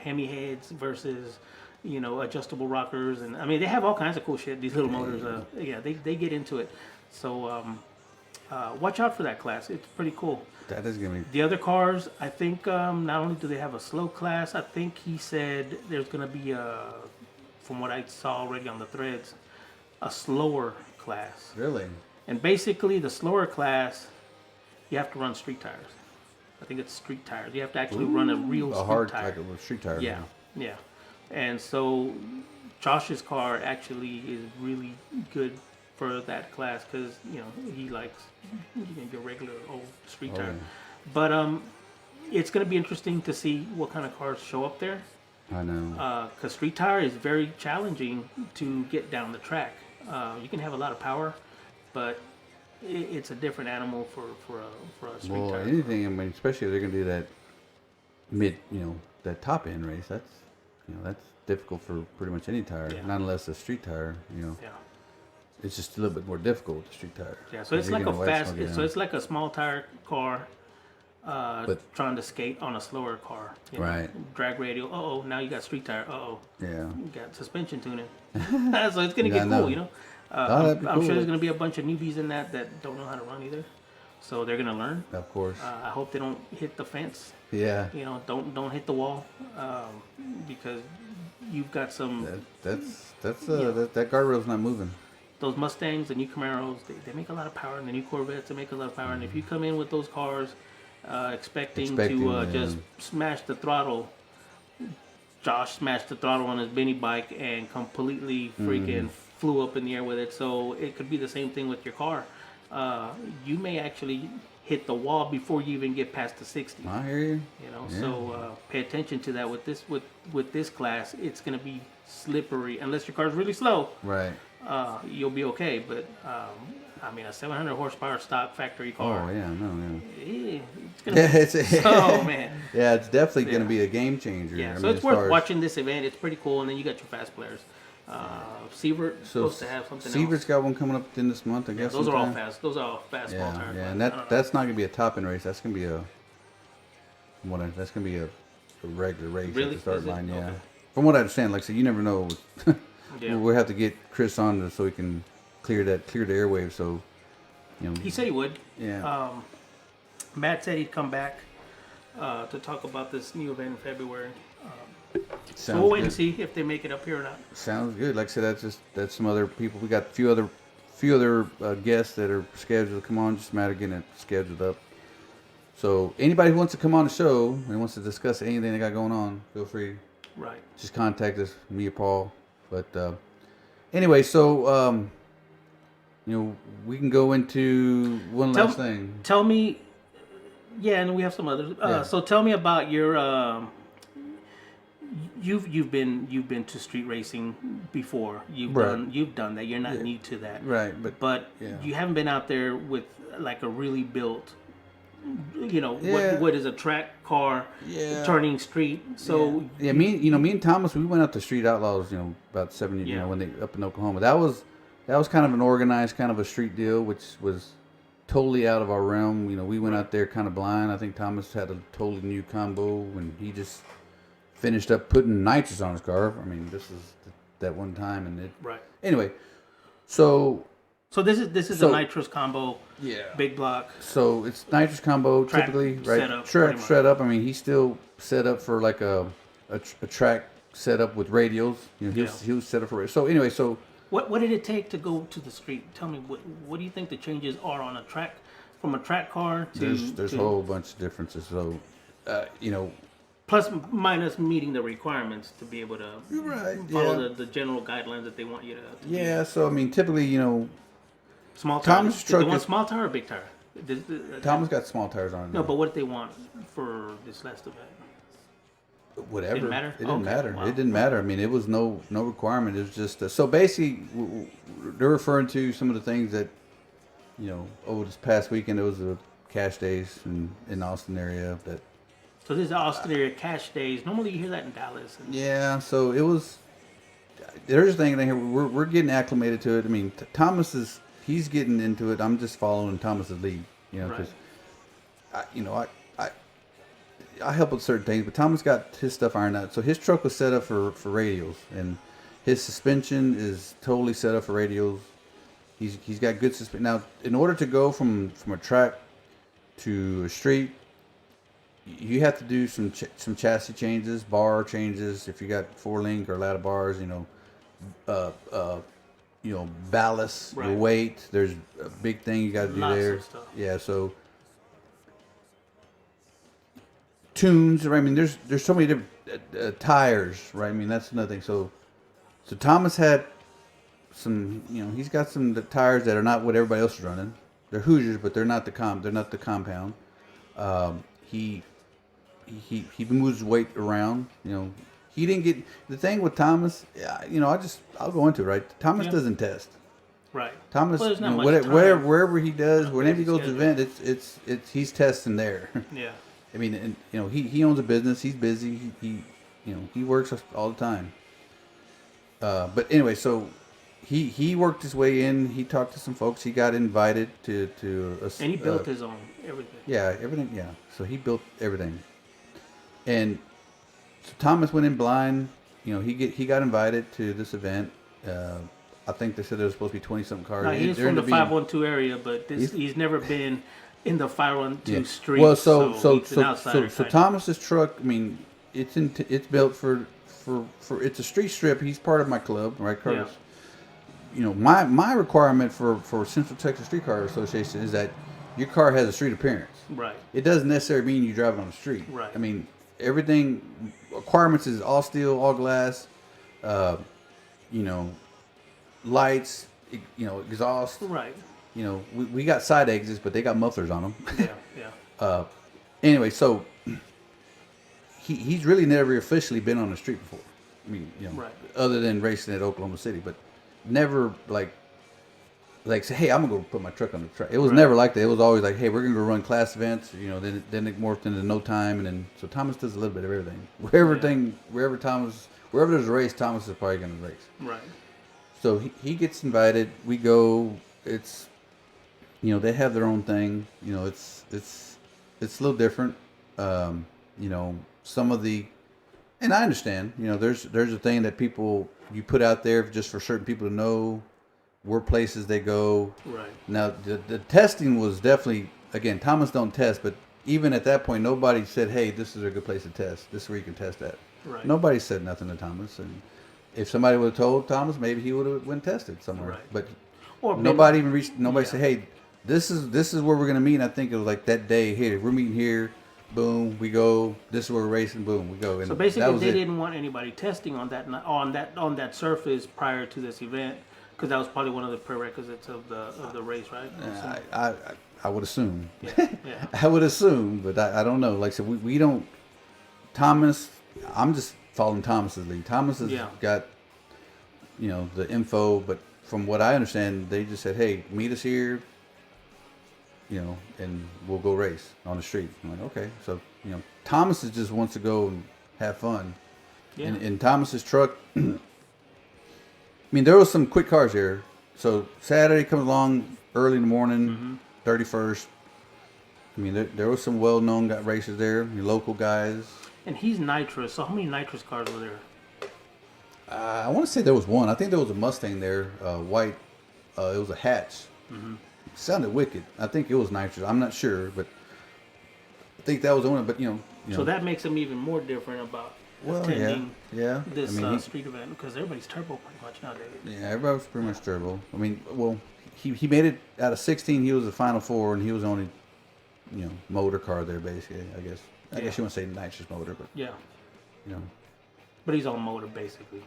Hemi heads versus adjustable rockers, and I mean they have all kinds of cool shit. These little motors, they get into it. So watch out for that class. It's pretty cool. That is gonna be. The other cars, I think not only do they have a slow class, I think he said there's gonna be from what I saw already on the threads, a slower class. Really? And basically the slower class, you have to run street tires. I think it's street tires. You have to actually run a real street hard tire. like a street tire. Yeah, yeah. And so Josh's car actually is really good for that class because he likes your regular old street tire. Yeah. But it's going to be interesting to see what kind of cars show up there. I know. Because street tire is very challenging to get down the track. You can have a lot of power, but it's a different animal for a street tire. Anything, I mean, especially if they're going to do that that top end race, that's difficult for pretty much any tire, not unless a street tire, Yeah. It's just a little bit more difficult with the street tire. Yeah, so it's like a fast, so it's like a small tire car but trying to skate on a slower car. Right. Drag radial, now you got street tire, Yeah. You got suspension tuning. So it's going to get cool, I'm sure there's going to be a bunch of newbies in that don't know how to run either. So they're going to learn. Of course. I hope they don't hit the fence. Yeah. Don't hit the wall because you've got some. That guardrail's not moving. Those Mustangs, the new Camaros, they make a lot of power, and the new Corvettes, they make a lot of power. And if you come in with those cars expecting to just smash the throttle, Josh smashed the throttle on his Benny bike and completely freaking flew up in the air with it. So it could be the same thing with your car. You may actually hit the wall before you even get past the 60. I hear you. So pay attention to that with this class. It's going to be slippery unless your car's really slow. Right. You'll be okay, but I mean a 700 horsepower stock factory car. Oh yeah, it's gonna man. Yeah, it's definitely going to be a game changer. Yeah, so it's worth watching this event. It's pretty cool, and then you got your fast players. Sievert's supposed to have something Sievert's else. got one coming up in this month, I guess. Those are all fast. Those are all fast yeah, small tires. Yeah, and that's not going to be a top end race. That's going to be that's going to be a regular race at the start line. Yeah. Okay. From what I understand, like I said, you never know. We'll have to get Chris on so he can clear the airwaves. So, he said he would. Yeah. Matt said he'd come back to talk about this new event in February. So we'll wait and see if they make it up here or not. Sounds good. Like I said, that's some other people. We got a few other guests that are scheduled to come on. Just a matter of getting it scheduled up. So anybody who wants to come on the show and wants to discuss anything they got going on, feel free. Right. Just contact us, me or Paul. But anyway, so we can go into one last thing. Tell me, and we have some others. So tell me about your. You've been to street racing before. You've done that. You're not new to that. Right, but you haven't been out there with like a really built. What is a track car turning street? So me and Thomas, we went out to Street Outlaws, about 7 years, when they up in Oklahoma. That was kind of an organized kind of a street deal, which was totally out of our realm. We went out there kind of blind. I think Thomas had a totally new combo, and he just finished up putting nitrous on his car. I mean, this is that one time, and it. Right. Anyway, so this is a nitrous combo. Yeah. Big block. So it's nitrous combo track typically, right? Track set up. I mean, he's still set up for like a track setup with radials. He was set up for. So anyway, what did it take to go to the street? Tell me what do you think the changes are on a track, from a track car to? There's a whole bunch of differences. So, plus minus meeting the requirements to be able to follow the general guidelines that they want you to. Yeah. So I mean, typically, small tire. Thomas' truck they want small tire or big tire? Thomas got small tires on it. No, but what did they want for this last event? Whatever. Didn't matter? It didn't matter. Wow. It didn't matter. I mean, it was no requirement. It was just so basically they're referring to some of the things that over this past weekend. It was the cash days in Austin area that. So this is Austin area cash days. Normally you hear that in Dallas. Yeah. So it was. There's a thing here. We're getting acclimated to it. I mean, Thomas he's getting into it. I'm just following Thomas's lead. Because I help with certain things, but Thomas got his stuff ironed out. So his truck was set up for radials, and his suspension is totally set up for radials. He's got good suspension. Now, in order to go from a track to a street, you have to do some chassis changes, bar changes. If you got 4-link or ladder bars, ballast, your weight. There's a big thing you got to do there. Of stuff. Yeah, so tunes, right? I mean, there's so many different tires, right? I mean, that's another thing. So Thomas had some, he's got some tires that are not what everybody else is running. They're Hoosiers, but they're not the compound. He moves weight around. He didn't get the thing with Thomas. I'll go into it, right. Thomas doesn't test. Right. Thomas, Well, wherever he does, whenever he goes to event, it's he's testing there. Yeah. I mean, and, he owns a business. He's busy. He works all the time. But anyway, so he worked his way in. He talked to some folks. He got invited to and he built his own everything. Yeah, everything. Yeah, so he built everything. And so Thomas went in blind. He got invited to this event. I think they said there was supposed to be 20-something cars. No, he's from the 512 area, but he's never been in the 512 street. Well, so Thomas's truck. I mean, it's built for it's a street strip. He's part of my club, right, Curtis? Yeah. My requirement for Central Texas Streetcar Association is that your car has a street appearance. Right. It doesn't necessarily mean you're driving on the street. Right. I mean, everything requirements is all steel, all glass. Lights, exhaust. Right. We got side exits, but they got mufflers on them. Yeah. Anyway, so he's really never officially been on the street before. I mean, right. Other than racing at Oklahoma City, but never like say, hey, I'm gonna go put my truck on the track. It was never like that. It was always like, hey, we're gonna go run class events. Then it morphed into no time, and then so Thomas does a little bit of everything. Wherever there's a race, Thomas is probably gonna race. Right. So he gets invited. We go. It's, they have their own thing. It's a little different. Some of the, and I understand. There's a thing that you put out there just for certain people to know where places they go. Right. Now the testing was definitely, again, Thomas don't test, but even at that point, nobody said, hey, this is a good place to test. This is where you can test at. Right. Nobody said nothing to Thomas, and if somebody would have told Thomas, maybe he would have went tested somewhere. Right. But nobody even reached. Nobody said, "Hey, this is where we're gonna meet." And I think it was like that day. Here, we're meeting here. Boom, we go. This is where we're racing. Boom, we go. And so basically, they didn't want anybody testing on that surface prior to this event, because that was probably one of the prerequisites of the race, right? I would assume. Yeah. I would assume, but I don't know. Like I said, we don't. Thomas, I'm just following Thomas's lead. Thomas has got, the info, but from what I understand, they just said, hey, meet us here, and we'll go race on the street. I'm like, okay. So, Thomas just wants to go and have fun. Yeah. And Thomas's truck, I mean, there was some quick cars here. So Saturday comes along early in the morning, 31st. I mean, there was some well-known racers there, local guys. And he's nitrous. So how many nitrous cars were there? I want to say there was one. I think there was a Mustang there, white. It was a hatch. Mm-hmm. It sounded wicked. I think it was nitrous. I'm not sure, but I think that was the one. But so that makes him even more different about attending this street event, because everybody's turbo pretty much nowadays. Yeah, everybody was pretty much turbo. I mean, well, he made it out of 16. He was the final 4, and he was the only motor car there, basically. I guess you want to say nitrous motor, but But he's on motor basically,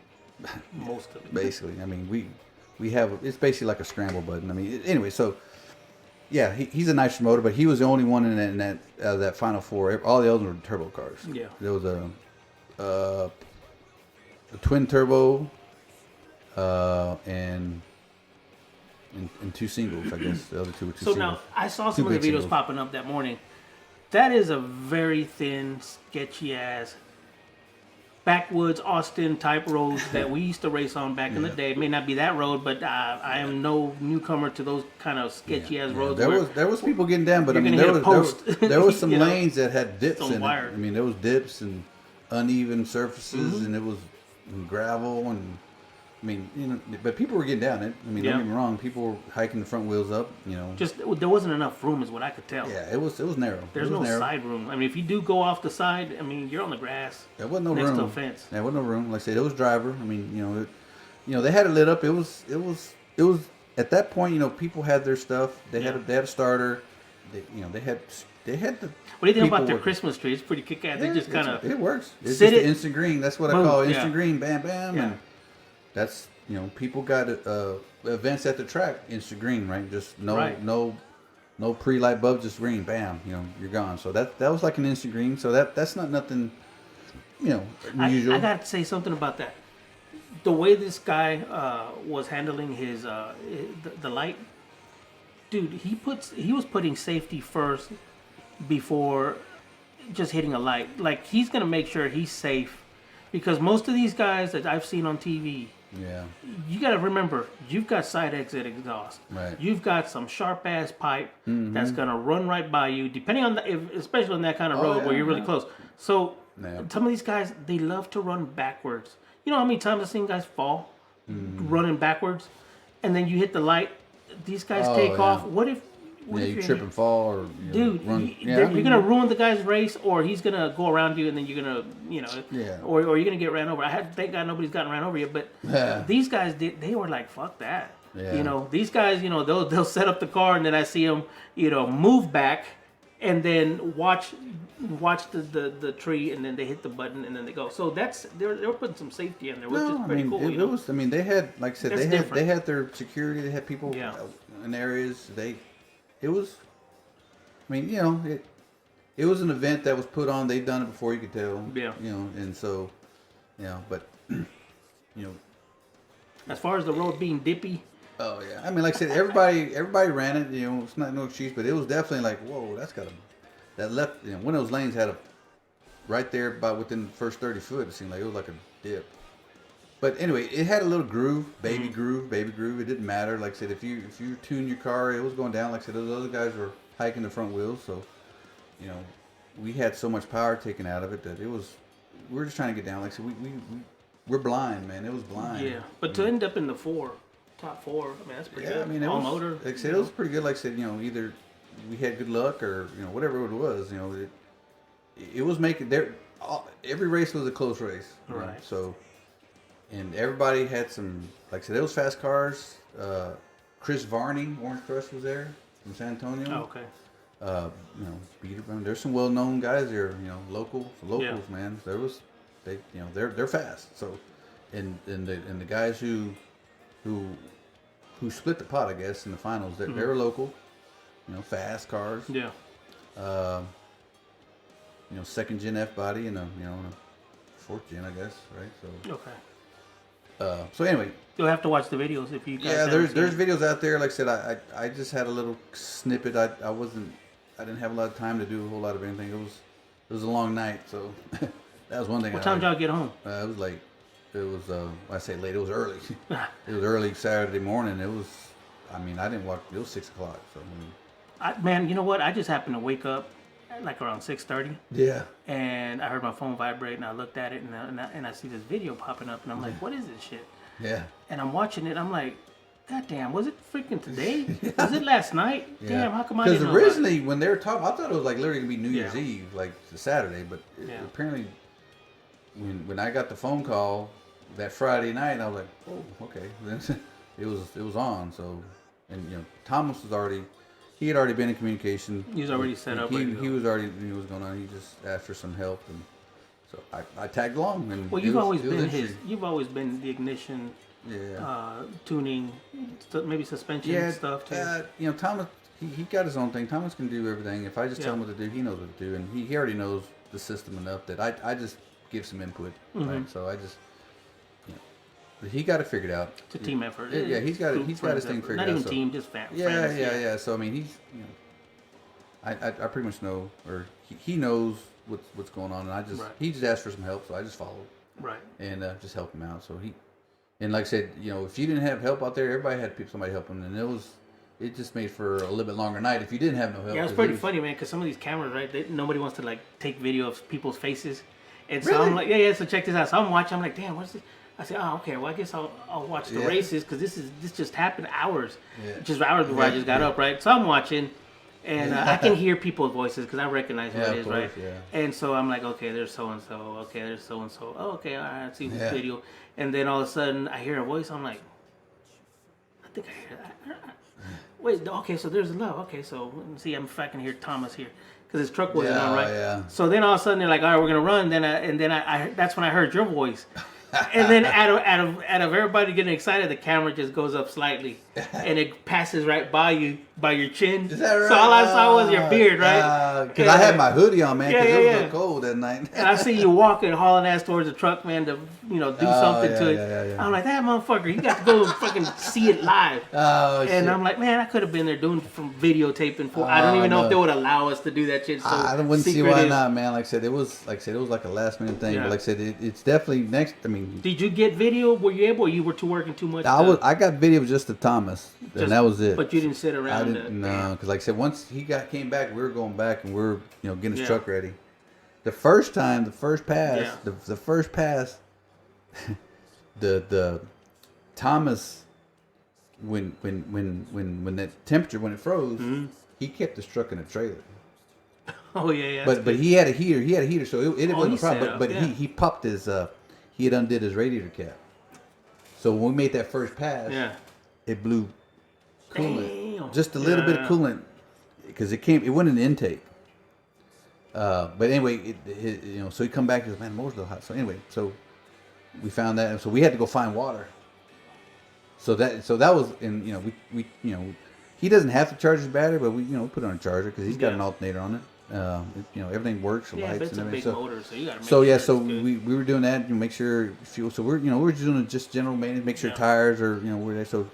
most of it. Basically, I mean, we have, it's basically like a scramble button. I mean, anyway, so yeah, he's a nitrous motor, but he was the only one in that final 4. All the others were turbo cars. Yeah, there was a twin turbo, and 2 singles. I guess the other 2 were 2 singles. So now I saw some of the videos popping up that morning. That is a very thin, sketchy ass backwoods Austin type roads that we used to race on back in the day. It may not be that road, but I am no newcomer to those kind of sketchy ass roads. There was people getting down, but I mean there was some lanes that had dips in it. I mean there was dips and uneven surfaces, and it was gravel, and I mean, but people were getting down it. I mean, don't get me wrong. People were hiking the front wheels up. Just there wasn't enough room, is what I could tell. Yeah, it was narrow. There's no side room. I mean, if you do go off the side, I mean, you're on the grass. There wasn't no next room. to a fence. There wasn't no room. Like I said, it was driver. I mean, they had it lit up. It was at that point. People had their stuff. They had a starter. they had the. What do you think about people their with- Christmas tree? It's pretty kick-ass. They just kind of it works. It's sit just it- the instant green. That's what I boom, call yeah. instant green. Bam, bam, Yeah. and that's people got events at the track. Instant green, right? Just no pre-light bulbs, just green. Bam, you're gone. So that was like an instant green. So that's not nothing, unusual. I got to say something about that. The way this guy was handling his the light, dude, he was putting safety first before just hitting a light. Like, he's gonna make sure he's safe, because most of these guys that I've seen on TV, Yeah. you got to remember, you've got side exit exhaust. Right. You've got some sharp ass pipe that's gonna run right by you, depending on especially on that kind of road where you're really close. So Yeah. some of these guys, they love to run backwards. You know how many times I've seen guys fall running backwards, and then you hit the light. These guys take yeah. off. What if You trip and fall, or dude, run. you're gonna ruin the guy's race, or he's gonna go around you, and then you're gonna, Yeah. or you're gonna get ran over. Thank God nobody's gotten ran over yet, but these guys they were like, fuck that. Yeah. These guys, they'll set up the car, and then I see them, move back, and then watch the tree, and then they hit the button, and then they go. So they're putting some safety in there, which is pretty cool. It was. I mean, they had, like I said, That's they different. had their security. They had people Yeah. in areas. It was. I mean, it was an event that was put on. They'd done it before, you could tell. Yeah. And so, but, As far as the road being dippy, oh yeah. I mean, like I said, everybody ran it. It's not no excuse, but it was definitely like, whoa, that left. One of those lanes had right there about within the first 30 foot. It seemed like it was like a dip. But anyway, it had a little groove, baby groove. It didn't matter. Like I said, if you tune your car, it was going down. Like I said, those other guys were hiking the front wheels, so we had so much power taken out of it that we were just trying to get down. Like I said, we're blind, man. It was blind. yeah. But to end up in the top four, I mean, that's pretty good. I mean, all was, motor. Like I said, it was pretty good. Like I said, either we had good luck or whatever it was. It was making there. Every race was a close race, Right. So, and everybody had some. Like I said, it was fast cars. Chris Varney, Orange Crush, was there from San Antonio. Oh, okay. Peter. There's some well-known guys there. Locals, Yeah. man. They're fast. So, and the guys who split the pot, I guess, in the finals, they were local. Fast cars. Yeah. Second gen F body and a fourth gen, I guess, right? So. Okay. So anyway. You'll have to watch the videos if you guys. Yeah, haven't there's seen it. videos out there. Like I said, I just had a little snippet. I didn't have a lot of time to do a whole lot of anything. It was a long night, so that was one thing. What time did y'all get home? It was late. It was I say late. It was early. It was early Saturday morning. It was. I mean, I didn't walk. It was 6 o'clock. So Man, you know what? I just happened to wake up at like around 6:30, yeah. and I heard my phone vibrate, and I looked at it, and I see this video popping up, and I'm like, what is this shit? Yeah. And I'm watching it. I'm like, God damn, was it freaking today? Was it last night? Yeah. Damn, how come I didn't know? Because originally, when they were talking, I thought it was like literally gonna be New Year's Yeah. Eve, like the Saturday. But apparently, when I got the phone call that Friday night, I was like, oh, okay. Then it was on. So, and Thomas was already. He had already been in communication. He was already set up. He was already knew what was going on. He just asked for some help, and so I tagged along. And Well, you've always been the ignition, yeah, tuning, maybe suspension stuff too. Thomas, he got his own thing. Thomas can do everything. If I just tell him what to do, he knows what to do, and he already knows the system enough that I just give some input. Right? So I just. But he got it figured out. It's a team effort. Yeah, he's got his thing figured out. Not even team, just family. Yeah. So I mean, he's I pretty much know, or he knows what's going on, and he just asked for some help, so I just followed. Right. And just help him out. So and like I said, if you didn't have help out there, everybody had somebody help them, and it just made for a little bit longer night if you didn't have no help. Yeah, it's pretty funny, man, because some of these cameras, right? Nobody wants to like take video of people's faces, and so Really? I'm like, yeah. So check this out. So I'm watching. I'm like, damn, what's this? I said, oh, okay. Well, I guess I'll watch the races because this just happened hours, just hours before I just got up, right? So I'm watching, and I can hear people's voices because I recognize who it is, right? Yeah. And so I'm like, okay, there's so and so. Okay, there's so and so. Oh, okay, all right, I see this video, and then all of a sudden I hear a voice. I'm like, I think I hear that. wait, okay, so there's a love. Okay, so let me see if I can hear Thomas here. Because his truck wasn't on, right? Yeah. So then all of a sudden they're like, all right, we're going to run. Then I that's when I heard your voice. And then out of everybody getting excited, the camera just goes up slightly, and it passes right by you, by your chin. Is that right? So all I saw was your beard, right? Because I had my hoodie on, man, because it was yeah. so cold that night. And I see you walking, hauling ass towards the truck, man, to do something to it. Yeah. I'm like, that motherfucker, you got to go fucking see it live. Oh, shit. And I'm like, man, I could have been there doing some videotaping for. I don't even know if they would allow us to do that shit. So I wouldn't see why not, man. Like I said, it was like a last minute thing. Yeah. But like I said, it's definitely next. I mean, did you get video? Were you able? Or you were working too much? I got video just of Thomas, and that was it. But you didn't sit around. I didn't. No, because like I said, once he came back, we were going back and we were getting his truck ready. The first time, the first pass, the Thomas when that temperature when it froze, he kept his truck in a trailer. Oh yeah. But he had a heater, so it wasn't a problem. But yeah. he popped his he had undid his radiator cap. So when we made that first pass, it blew coolant, just a little bit of coolant, because it went in the intake. But anyway, so he come back and goes, man, the motor's a little hot. So anyway, so we found that, and so we had to go find water. So that was, and we he doesn't have to charge his battery, but we put it on a charger because he's got an alternator on it. Everything works, the lights and everything. Motor, so you gotta make sure. So we were doing that and make sure fuel. So we're just doing just general maintenance, make sure tires are we're there. So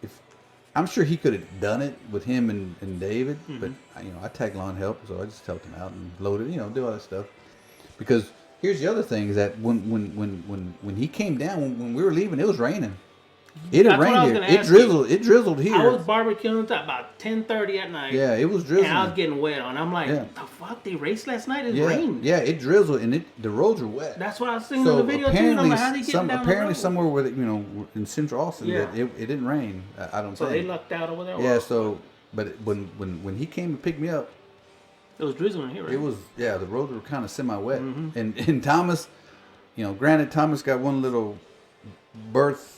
if I'm sure he could have done it with him and David, but I tagged along and helped, so I just helped him out and loaded, do all that stuff. Because here's the other thing is that when he came down when we were leaving, it was raining. It had rained here. It drizzled. It drizzled here. I was barbecuing at about 10:30 at night. Yeah, it was drizzling. And I was getting wet on. I'm like, the fuck? They raced last night? It rained. Yeah, it drizzled and the roads were wet. That's what I was seeing in the video too. And I'm like, how they getting down apparently the road? somewhere where in Central Austin, that it didn't rain. I don't think. So they lucked out over there. Yeah. So, but when he came to pick me up, it was drizzling here. Right? It was the roads were kind of semi-wet, and Thomas, granted Thomas got one little birth.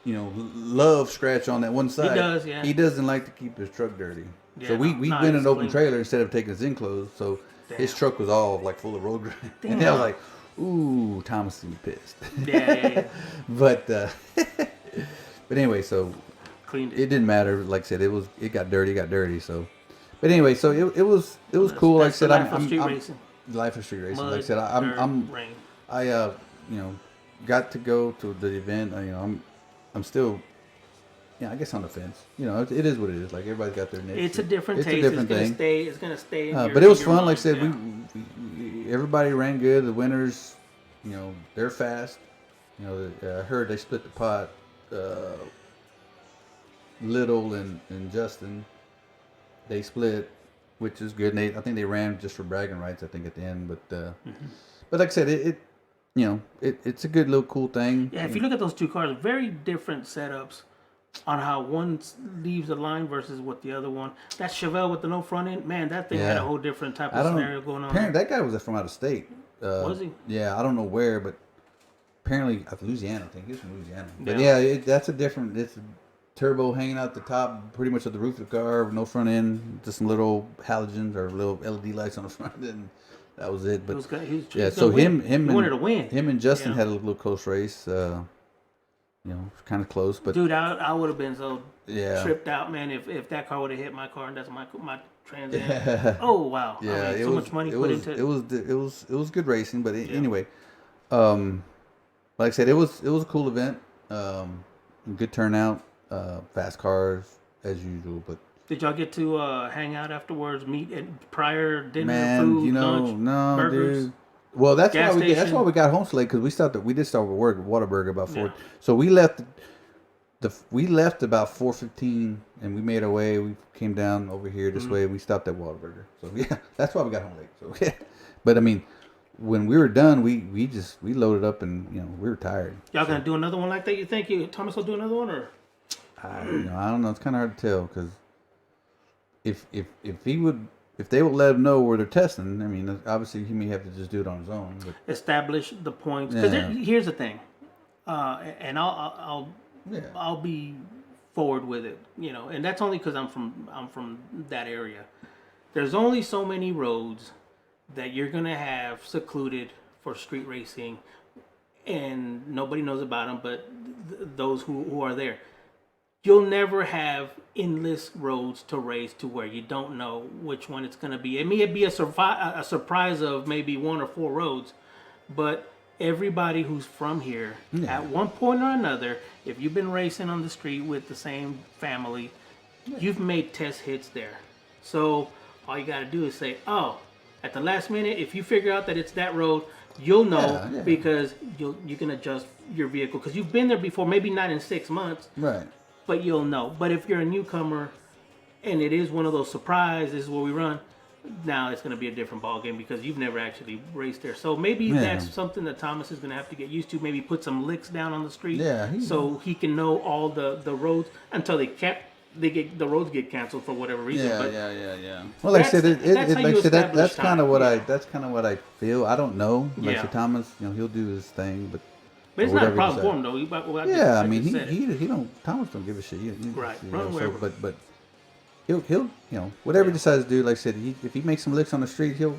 Love scratch on that one side. He does, yeah. He doesn't like to keep his truck dirty. Yeah, so we went in an open trailer instead of taking his enclosed. So his truck was all like full of road grime. And I was like, ooh, Thomas is pissed. Yeah. But anyway, so cleaned it. It didn't matter. Like I said, it got dirty. So, but anyway, so it was cool. Like I said, life of street racing. Life of street racing. Mud, like I said, rain. I got to go to the event. I'm still, I guess on the fence. It is what it is. Like everybody's got their niche. It's a different taste. It's gonna stay. But it was fun. Like I said, we everybody ran good. The winners, they're fast. I heard they split the pot. Little and Justin, they split, which is good. And I think they ran just for bragging rights. I think at the end, but like I said, it's a good little cool thing. Yeah, if you look at those two cars, very different setups on how one leaves the line versus what the other one. That Chevelle with the no front end, man, that thing had a whole different type of scenario going on. Apparently, that guy was from out of state. Was he? Yeah, I don't know where, but apparently, Louisiana. I think he's from Louisiana. But it's a turbo hanging out the top, pretty much at the roof of the car, no front end, just some little halogens or little LED lights on the front end. That was it. But so him and Justin had a little close race. Kind of close. But dude, I would have been so tripped out, man, if that car would have hit my car and that's my Trans Am. Oh wow! Yeah, so much money put into it. It was good racing, but anyway, like I said, it was a cool event. Good turnout. Fast cars as usual, but. Did y'all get to hang out afterwards, meet at prior dinner, food, lunch, no, burgers? Dude. Well, that's gas why that's why we got home so late, because we did start with work at Whataburger about 4. Yeah. So we left about 4:15, and we made our way. We came down over here this way. And we stopped at Whataburger. So yeah, that's why we got home late. So yeah, but I mean, when we were done, we loaded up and we were tired. Y'all gonna do another one like that? You think Thomas will do another one, or? I don't know. It's kind of hard to tell, because. If they would let him know where they're testing, I mean, obviously he may have to just do it on his own. But. Establish the points. Because here's the thing, and I'll be forward with it, you know. And that's only because I'm from that area. There's only so many roads that you're gonna have secluded for street racing, and nobody knows about them, but those who are there. You'll never have endless roads to race to where you don't know which one it's going to be. It may be a surprise of maybe 1 or 4 roads, but everybody who's from here, at one point or another, if you've been racing on the street with the same family, you've made test hits there. So all you got to do is say, oh, at the last minute, if you figure out that it's that road, you'll know because you can adjust your vehicle because you've been there before, maybe not in 6 months. Right. But you'll know. But if you're a newcomer and it is one of those surprise, this is where we run, now it's going to be a different ballgame because you've never actually raced there. So maybe that's something that Thomas is going to have to get used to. Maybe put some licks down on the street so he can know all the roads until the roads get canceled for whatever reason. Yeah. Well, like I said, that's kind of what I feel. I don't know. Like I said, Thomas, he'll do his thing, but it's not a problem for him though. I mean, he don't. Thomas don't give a shit. Right. Run wherever. But he'll whatever he decides to do. Like I said, if he makes some licks on the street, he'll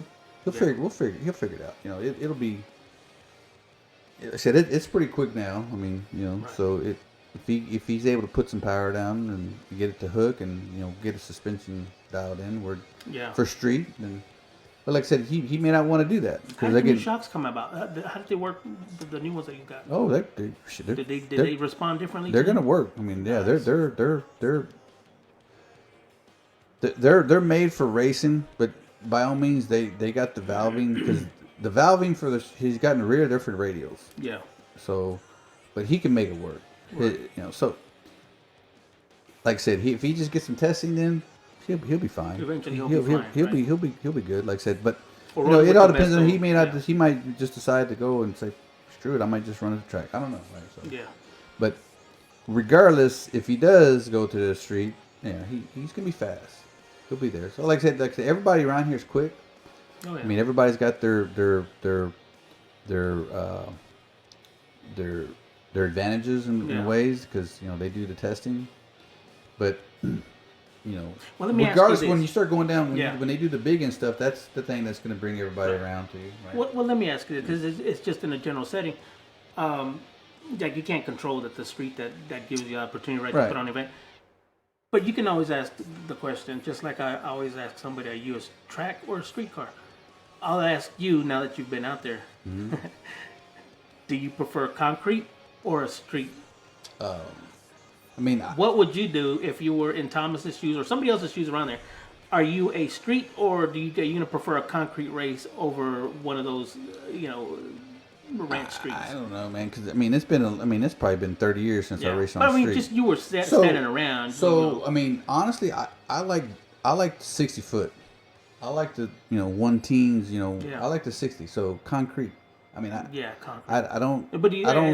figure it out. It'll be. Like I said, it's pretty quick now. I mean, so if he's able to put some power down and get it to hook and get a suspension dialed in, for street, then. But like I said, he may not want to do that. How did the new shocks come about? How did they work? The new ones that you got? Oh, did they respond differently? They're going to work. I mean, they're made for racing, but by all means they got the valving because the valving he's got in the rear, they're for the radials. Yeah. So, but he can make it work. Right. So like I said, if he just gets some testing in. He'll be fine. Eventually he'll be fine. He'll be good. Like I said, but it all depends on. He may not. He might just decide to go and say, "Screw it, I might just run at the track." I don't know. Right? So. Yeah. But regardless, if he does go to the street, he's gonna be fast. He'll be there. So like I said, everybody around here is quick. Oh, yeah. I mean, everybody's got their advantages in ways because they do the testing, but. Well, let me regardless, ask you when you start going down, when they do the big and stuff, that's the thing that's going to bring everybody around to you. Right? Well, let me ask you because it's just in a general setting. Like you can't control the street that gives you the opportunity to put on an event. But you can always ask the question, just like I always ask somebody, are you a track or a street car? I'll ask you now that you've been out there. Mm-hmm. Do you prefer concrete or a street? I mean, what would you do if you were in Thomas's shoes or somebody else's shoes around there? Are you a street or are you going to prefer a concrete race over one of those, ranch streets? I don't know, man. Because it's probably been 30 years since I raced on the street. Just you were standing around. So I mean, honestly, I like 60 foot. I like the 1-teens. I like the 60. So concrete. I mean, concrete. I don't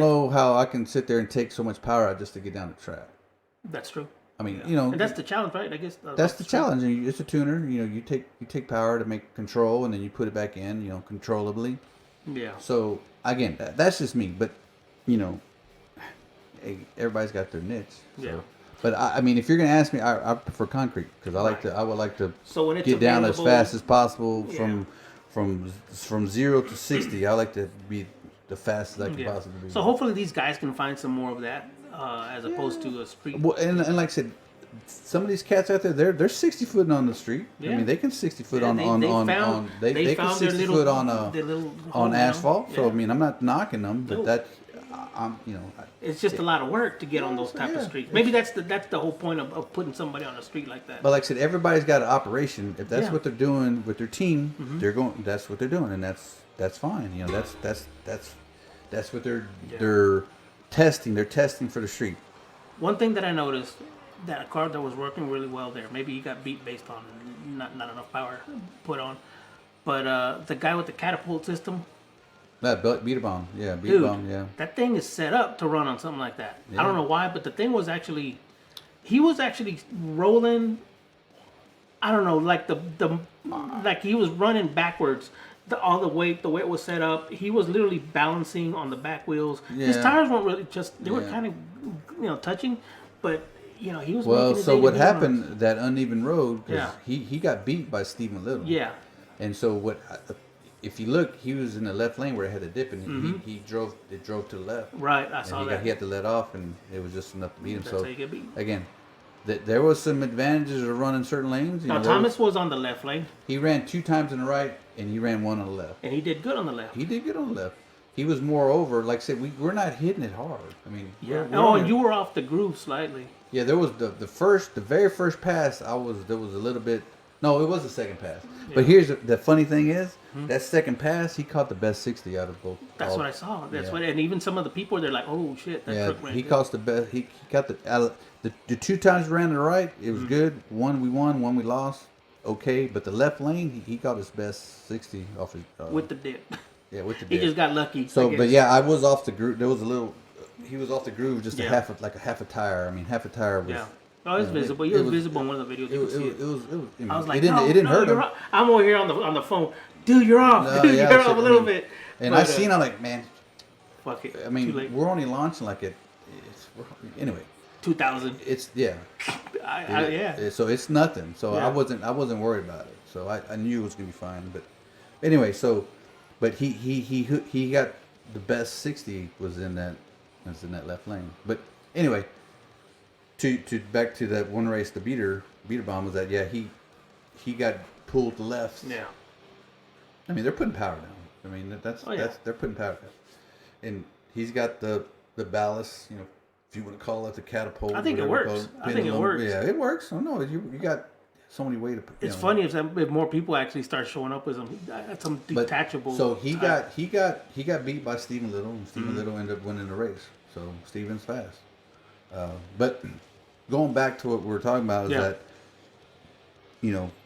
know how I can sit there and take so much power out just to get down the track. That's true. I mean, and that's the challenge, right? I guess that's the challenge. And it's a tuner. You take power to make control, and then you put it back in. Controllably. Yeah. So again, that's just me. But hey, everybody's got their niche. So. Yeah. But I mean, if you're gonna ask me, I prefer concrete because I would like to get down as fast as possible from 0 to 60. I like to be the fastest I can possibly be. So hopefully these guys can find some more of that as opposed to a street. Well, and like I said, some of these cats out there, they're 60 foot on the street. Yeah. I mean, they can 60 foot on 60 foot on asphalt. So I mean, I'm not knocking them, but it's just a lot of work to get on those type of streets. Maybe that's the whole point of putting somebody on a street like that. But like I said, everybody's got an operation. If that's what they're doing with their team, they're going. That's what they're doing, and that's fine. That's what they're testing. They're testing for the street. One thing that I noticed, that a car that was working really well there. Maybe he got beat based on not enough power put on, but the guy with the catapult system. That beat a bomb, That thing is set up to run on something like that. Yeah. I don't know why, but the thing was actually, he was actually rolling. I don't know, like like he was running backwards. All the way it was set up, he was literally balancing on the back wheels. Yeah. His tires weren't really they were kind of touching, but you know, he was. Well, making his so way what to be on happened, that uneven road, 'cause Yeah. he got beat by Stephen Little. Yeah. And so if you look, he was in the left lane where it had a dip, and he drove to the left. Right, I And saw that. he had to let off, and it was just enough to beat him. That's So how you get beat. again, there was some advantages of running certain lanes. Now Thomas was on the left lane, he ran 2 times on the right, and he ran 1 on the left. and he did good on the left. He did good on the left. He was more over. Like I said, we're not hitting it hard. I mean, Yeah. we're Oh, only- and you were off the groove slightly. Yeah, there was the very first pass. There was a little bit. No, it was the second pass. Yeah. But here's the funny thing is that second pass, he caught the best 60 out of both. That's what I saw. That's yeah. what, and even some of the people they're like, "Oh shit, that truck ran he good." caught the best. He got the 2 times we ran to the right. It was good. One we won, one we lost. Okay, but the left lane, he got his best 60 off his with the dip. Yeah, with the He dip. just got lucky. So, I guess. but yeah, I was off the groove. There was a little. He was off the groove, just Yeah. a half a tire. I mean, half a tire was. Yeah. Oh, it's visible. He was visible in one of the videos. You could see it. It was. I, mean, I was like, it didn't hurt him. Off. I'm over here on the phone. Dude, you're off. No, Dude, yeah, you're so, off a little bit. And But, I seen, I'm like, man, fuck it. I Too mean, late. we're only launching like anyway. 2000. It's yeah. Yeah. So it's nothing. So Yeah. I wasn't worried about it. So I knew it was gonna be fine. But anyway, but he got the best 60 was in that left lane. But anyway, to back to that one race, the beater bomb was that he got pulled to left. Yeah. I mean, they're putting power down. I mean, they're putting power down. And he's got the ballast, if you want to call it the catapult. I think it works. I think it works. Yeah, it works. Oh no, you got so many ways to put. It's funny if more people actually start showing up with some detachable. So he got beat by Stephen Little, and Stephen Little ended up winning the race. So Stephen's fast. But going back to what we were talking about is that,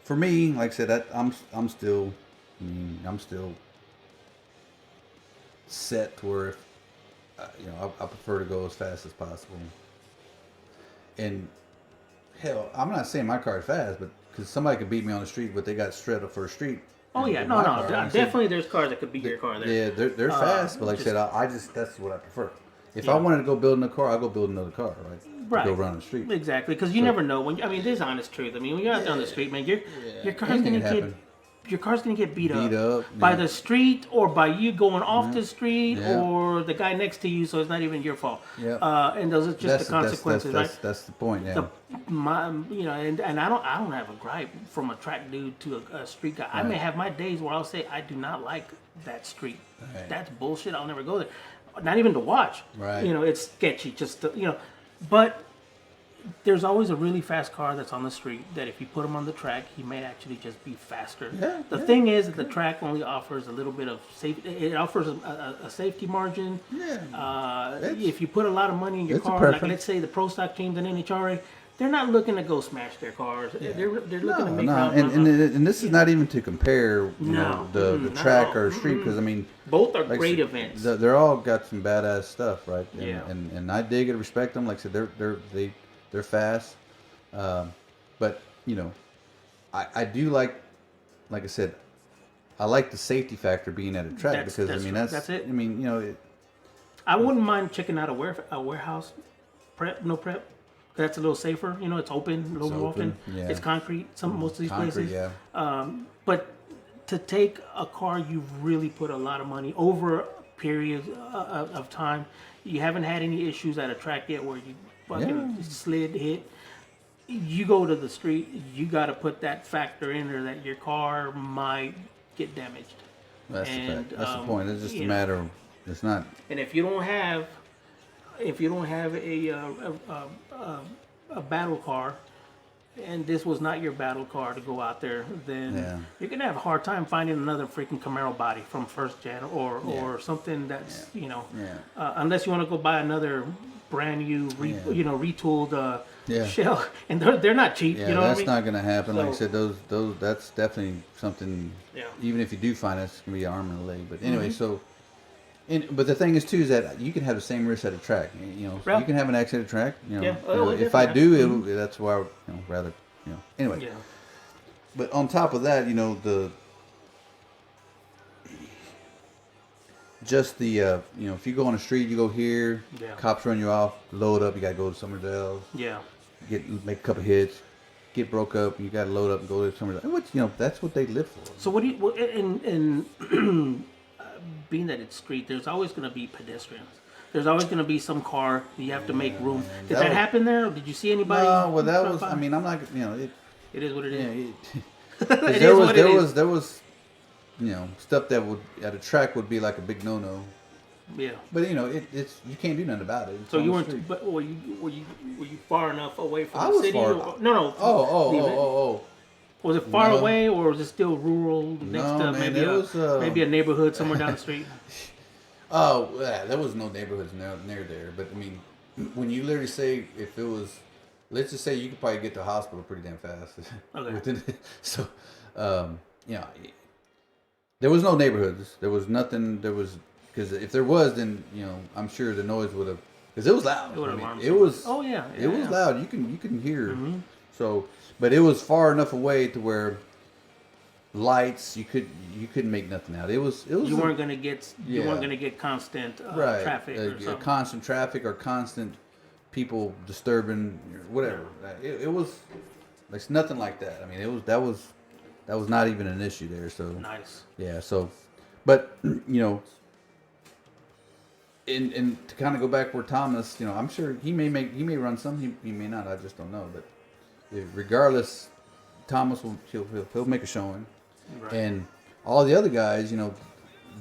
for me, like I said, I'm still set to where if, I prefer to go as fast as possible. And hell, I'm not saying my car is fast, but because somebody could beat me on the street, but they got straight up for a street. Oh yeah, no, definitely. There's cars that could beat your car there. Yeah, they're fast, but like I said, I just that's what I prefer. If I wanted to go build another car, I'll go build another car, right? Right. Go run the street. Exactly, because you never know there's honest truth. I mean, when you're out there on the street, man, your car's anything gonna can get. happen. Your car's gonna get beat up by by the street, or by you going off the street, Yeah. or the guy next to you. So it's not even your fault. Yeah. And those are just the consequences, right? That's the point. Yeah. And I don't have a gripe from a track dude to a street guy. I may have my days where I'll say I do not like that street. Right. That's bullshit. I'll never go there. Not even to watch. Right. It's sketchy. But there's always a really fast car that's on the street that if you put him on the track, he may actually just be faster. Yeah, the thing is that the track only offers a little bit of safety. It offers a safety margin. Yeah. If you put a lot of money in your it's a car, like preference. let's say the pro stock teams and NHRA, they're not looking to go smash their cars. They're looking to make round and this is not even to compare the not track at all. or street, because I mean both are like I great said, events. They're all got some badass stuff, right? And, Yeah. and I dig it, respect them. Like I said, they're fast, but I do like I said, I like the safety factor being at a track because that's it. I mean I wouldn't mind checking out a warehouse no prep. That's a little safer. It's open, a little more open. Yeah. It's concrete. Most of these concrete, places. yeah. But to take a car you've really put a lot of money over a period of time, you haven't had any issues at a track yet where you fucking slid, hit. You go to the street, you got to put that factor in there that your car might get damaged. That's the fact. That's the point. It's just a matter of it's not. And if you don't have a battle car, and this was not your battle car to go out there, then you're gonna have a hard time finding another freaking Camaro body from first gen or something that's unless you want to go buy another brand new retooled shell, and they're not cheap. Yeah, you know what I that's mean? not going to happen. Like I So- said, those that's definitely something. Yeah. Even if you do find it, it's going to be an arm and a leg. But anyway, but the thing is too is that you can have the same risk at a track. You can have an accident at a track. If I do, that's why rather anyway. Yeah. But on top of that, just the if you go on the street, you go here, cops run you off, load up, you got to go to somewhere else. Yeah. make a couple hits, get broke up, you got to load up and go to somewhere. Which that's what they live for. So what do you in being that it's street? There's always going to be pedestrians. There's always going to be some car. You have to make room. Did that happen there? Or did you see anybody? No, well, that was. I mean, I'm not. It is what it is. There was stuff that would at a track would be like a big no. Yeah. But it's you can't do nothing about it. So you weren't. But were you far enough away from I the was city? far. No. Oh. Was it far away, or was it still rural next to maybe a neighborhood somewhere down the street? Oh, yeah, there was no neighborhoods near there. But I mean, when you literally say if it was, let's just say you could probably get to the hospital pretty damn fast. Okay. So, there was no neighborhoods. There was nothing. There was because if there was, then I'm sure the noise would have because it was loud. It was. Oh yeah. It was loud. You can hear. Mm-hmm. So, but it was far enough away to where lights you couldn't make nothing out. It was you weren't gonna get constant traffic or something. Constant traffic or constant people disturbing whatever. It was like nothing like that. I mean that was not even an issue there. So nice. Yeah. So, but and to kind of go back where Thomas, I'm sure he may run some. He may not. I just don't know. But regardless, Thomas he'll make a showing. Right. And all the other guys,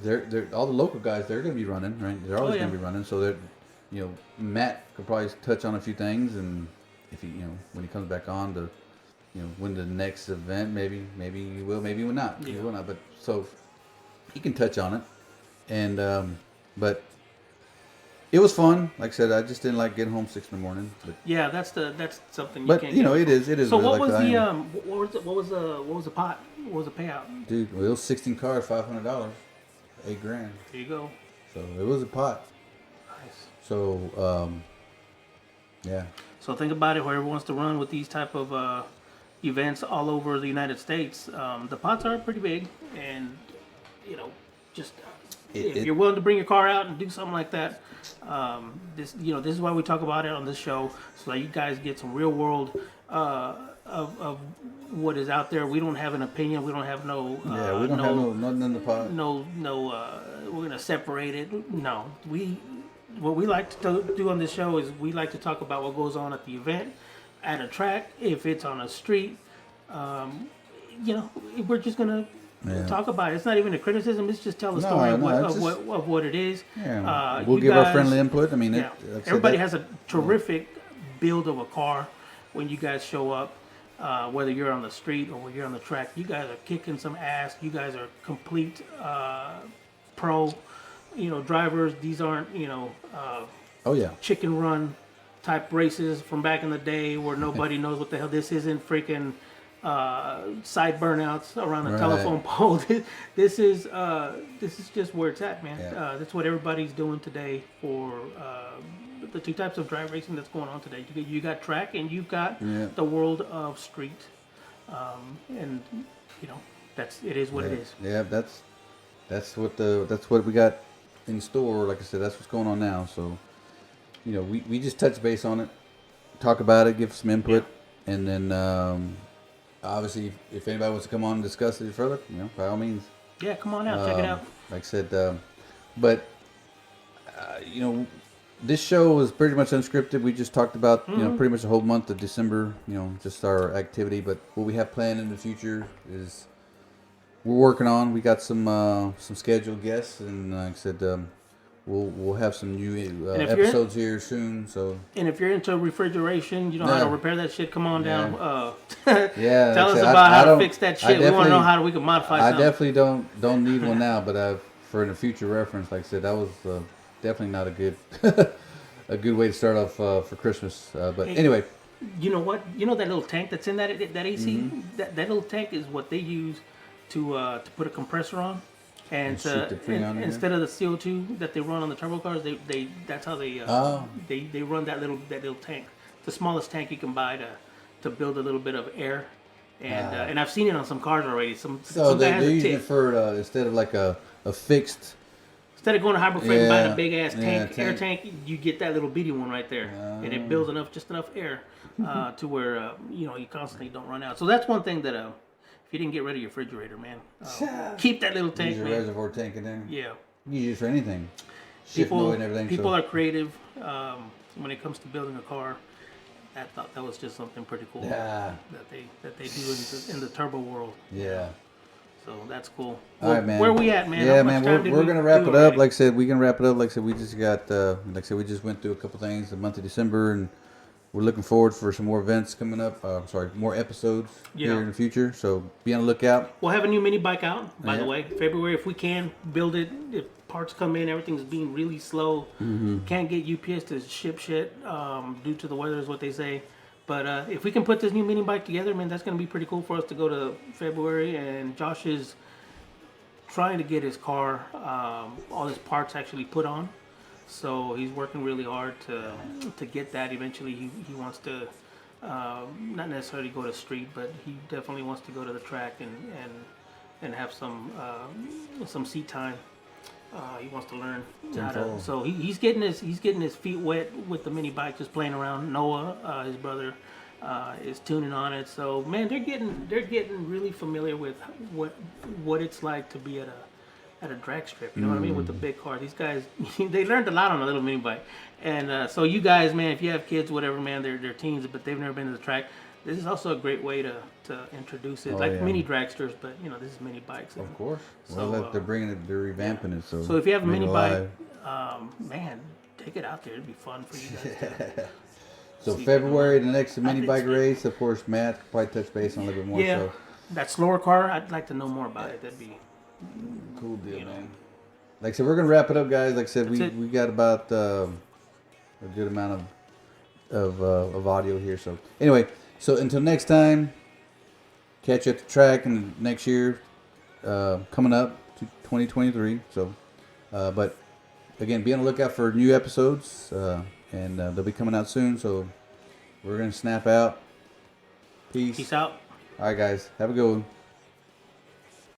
they're all the local guys. They're going to be running, right? They're always going to be running. So they're, Matt could probably touch on a few things, and if he, when he comes back on to, win the next event, maybe he will, maybe he will not. He will not. But so he can touch on it, and but it was fun. Like I said, I just didn't like getting home 6 in the morning. But yeah, that's something. But it is. So what was what was the pot? What was the payout? Dude, well, it was 16 cars, $500, $8,000. There you go. So it was a pot. Nice. So yeah. So think about it. Whoever wants to run with these type of events all over the United States, the pots are pretty big, and just if you're willing to bring your car out and do something like that. This is why we talk about it on this show, so that you guys get some real world of what is out there. We don't have an opinion. We don't have no. We don't have nothing in the pot. No. We're gonna separate it. No, what we like to do on this show is we like to talk about what goes on at the event, at a track. If it's on a street, we're just gonna. Talk about it. It's not even a criticism. It's just tell the story of what it is. Yeah. We'll give our friendly input. I mean, everybody has a terrific build of a car when you guys show up. Whether you're on the street or whether you're on the track, you guys are kicking some ass. You guys are complete pro, drivers. These aren't chicken run type races from back in the day where nobody knows what the hell this isn't. Freaking side burnouts around the telephone pole. This is just where it's at, man. That's what everybody's doing today for the two types of drag racing that's going on today. You got track and you've got the world of street, and it is what it is. Yeah, that's what we got in store. Like I said, that's what's going on now. So we just touch base on it, talk about it, give some input, and then. Obviously, if anybody wants to come on and discuss it further, by all means. Yeah, come on out, check it out. Like I said, but this show was pretty much unscripted. We just talked about pretty much the whole month of December. Just our activity. But what we have planned in the future is we're working on. We got some scheduled guests, and like I said. We'll have some new episodes here soon. So. And if you're into refrigeration, you know how to repair that shit. Come on down. Tell us about how to fix that shit. We want to know how we can modify something. I definitely don't need one now, but for in a future reference, like I said, that was definitely not a good way to start off for Christmas. But anyway. You know what? You know that little tank that's in that AC? Mm-hmm. That little tank is what they use to put a compressor on. And instead of the CO2 that they run on the turbo cars, that's how they run that little tank, the smallest tank you can buy to build a little bit of air, and I've seen it on some cars already. Some they're using it for instead of like a fixed Instead of going to Harbor Freight and buying a Yeah. big ass Yeah, air tank, you get that little bitty one right there, and it builds just enough air to where you constantly don't run out. So that's one thing that if you didn't get rid of your refrigerator, man, keep that little tank. Use a man. reservoir tank in there. Yeah. You can use it for anything. Shift mode and everything. People are creative when it comes to building a car. I thought that was just something pretty cool that they do in the turbo world. Yeah. So that's cool. All right, man. Where we at, man? Yeah, man. We're gonna wrap it up. Already? Like I said, we can wrap it up. Like I said, we just got. Like I said, we just went through a couple things the month of December, and we're looking forward for some more events coming up. More episodes here in the future. So be on the lookout. We'll have a new mini bike out, by the way, February if we can build it. If parts come in, everything's being really slow. Can't get UPS to ship shit due to the weather, is what they say. But if we can put this new mini bike together, man, that's going to be pretty cool for us to go to February. And Josh is trying to get his car, all his parts actually put on. So he's working really hard to get that. Eventually, he wants to not necessarily go to street, but he definitely wants to go to the track and have some seat time. He wants to learn how to. So he's getting his feet wet with the mini bike, just playing around. Noah, his brother, is tuning on it. So man, they're getting really familiar with what it's like to be at a drag strip. You know what I mean? With the big car, these guys they learned a lot on a little mini bike. And so you guys, man, if you have kids, whatever, man, they're teens, but they've never been to the track. This is also a great way to introduce it, mini dragsters, but this is mini bikes. Of course. So, Well, they're bringing it, they're revamping it. So if you have a mini bike, alive. man, take it out there. It'd be fun for you guys. So February, the next mini bike race. Of course, Matt could probably touch base on a little bit more. Yeah, So. that slower car, I'd like to know more about it. That'd be cool deal, man. Like I said, we're gonna wrap it up, guys. Like I said, we got about a good amount of audio here. So anyway. So until next time, catch you at the track and next year, coming up to 2023. So, but again, be on the lookout for new episodes, and they'll be coming out soon. So we're gonna snap out. Peace. Peace out. All right, guys. Have a good one.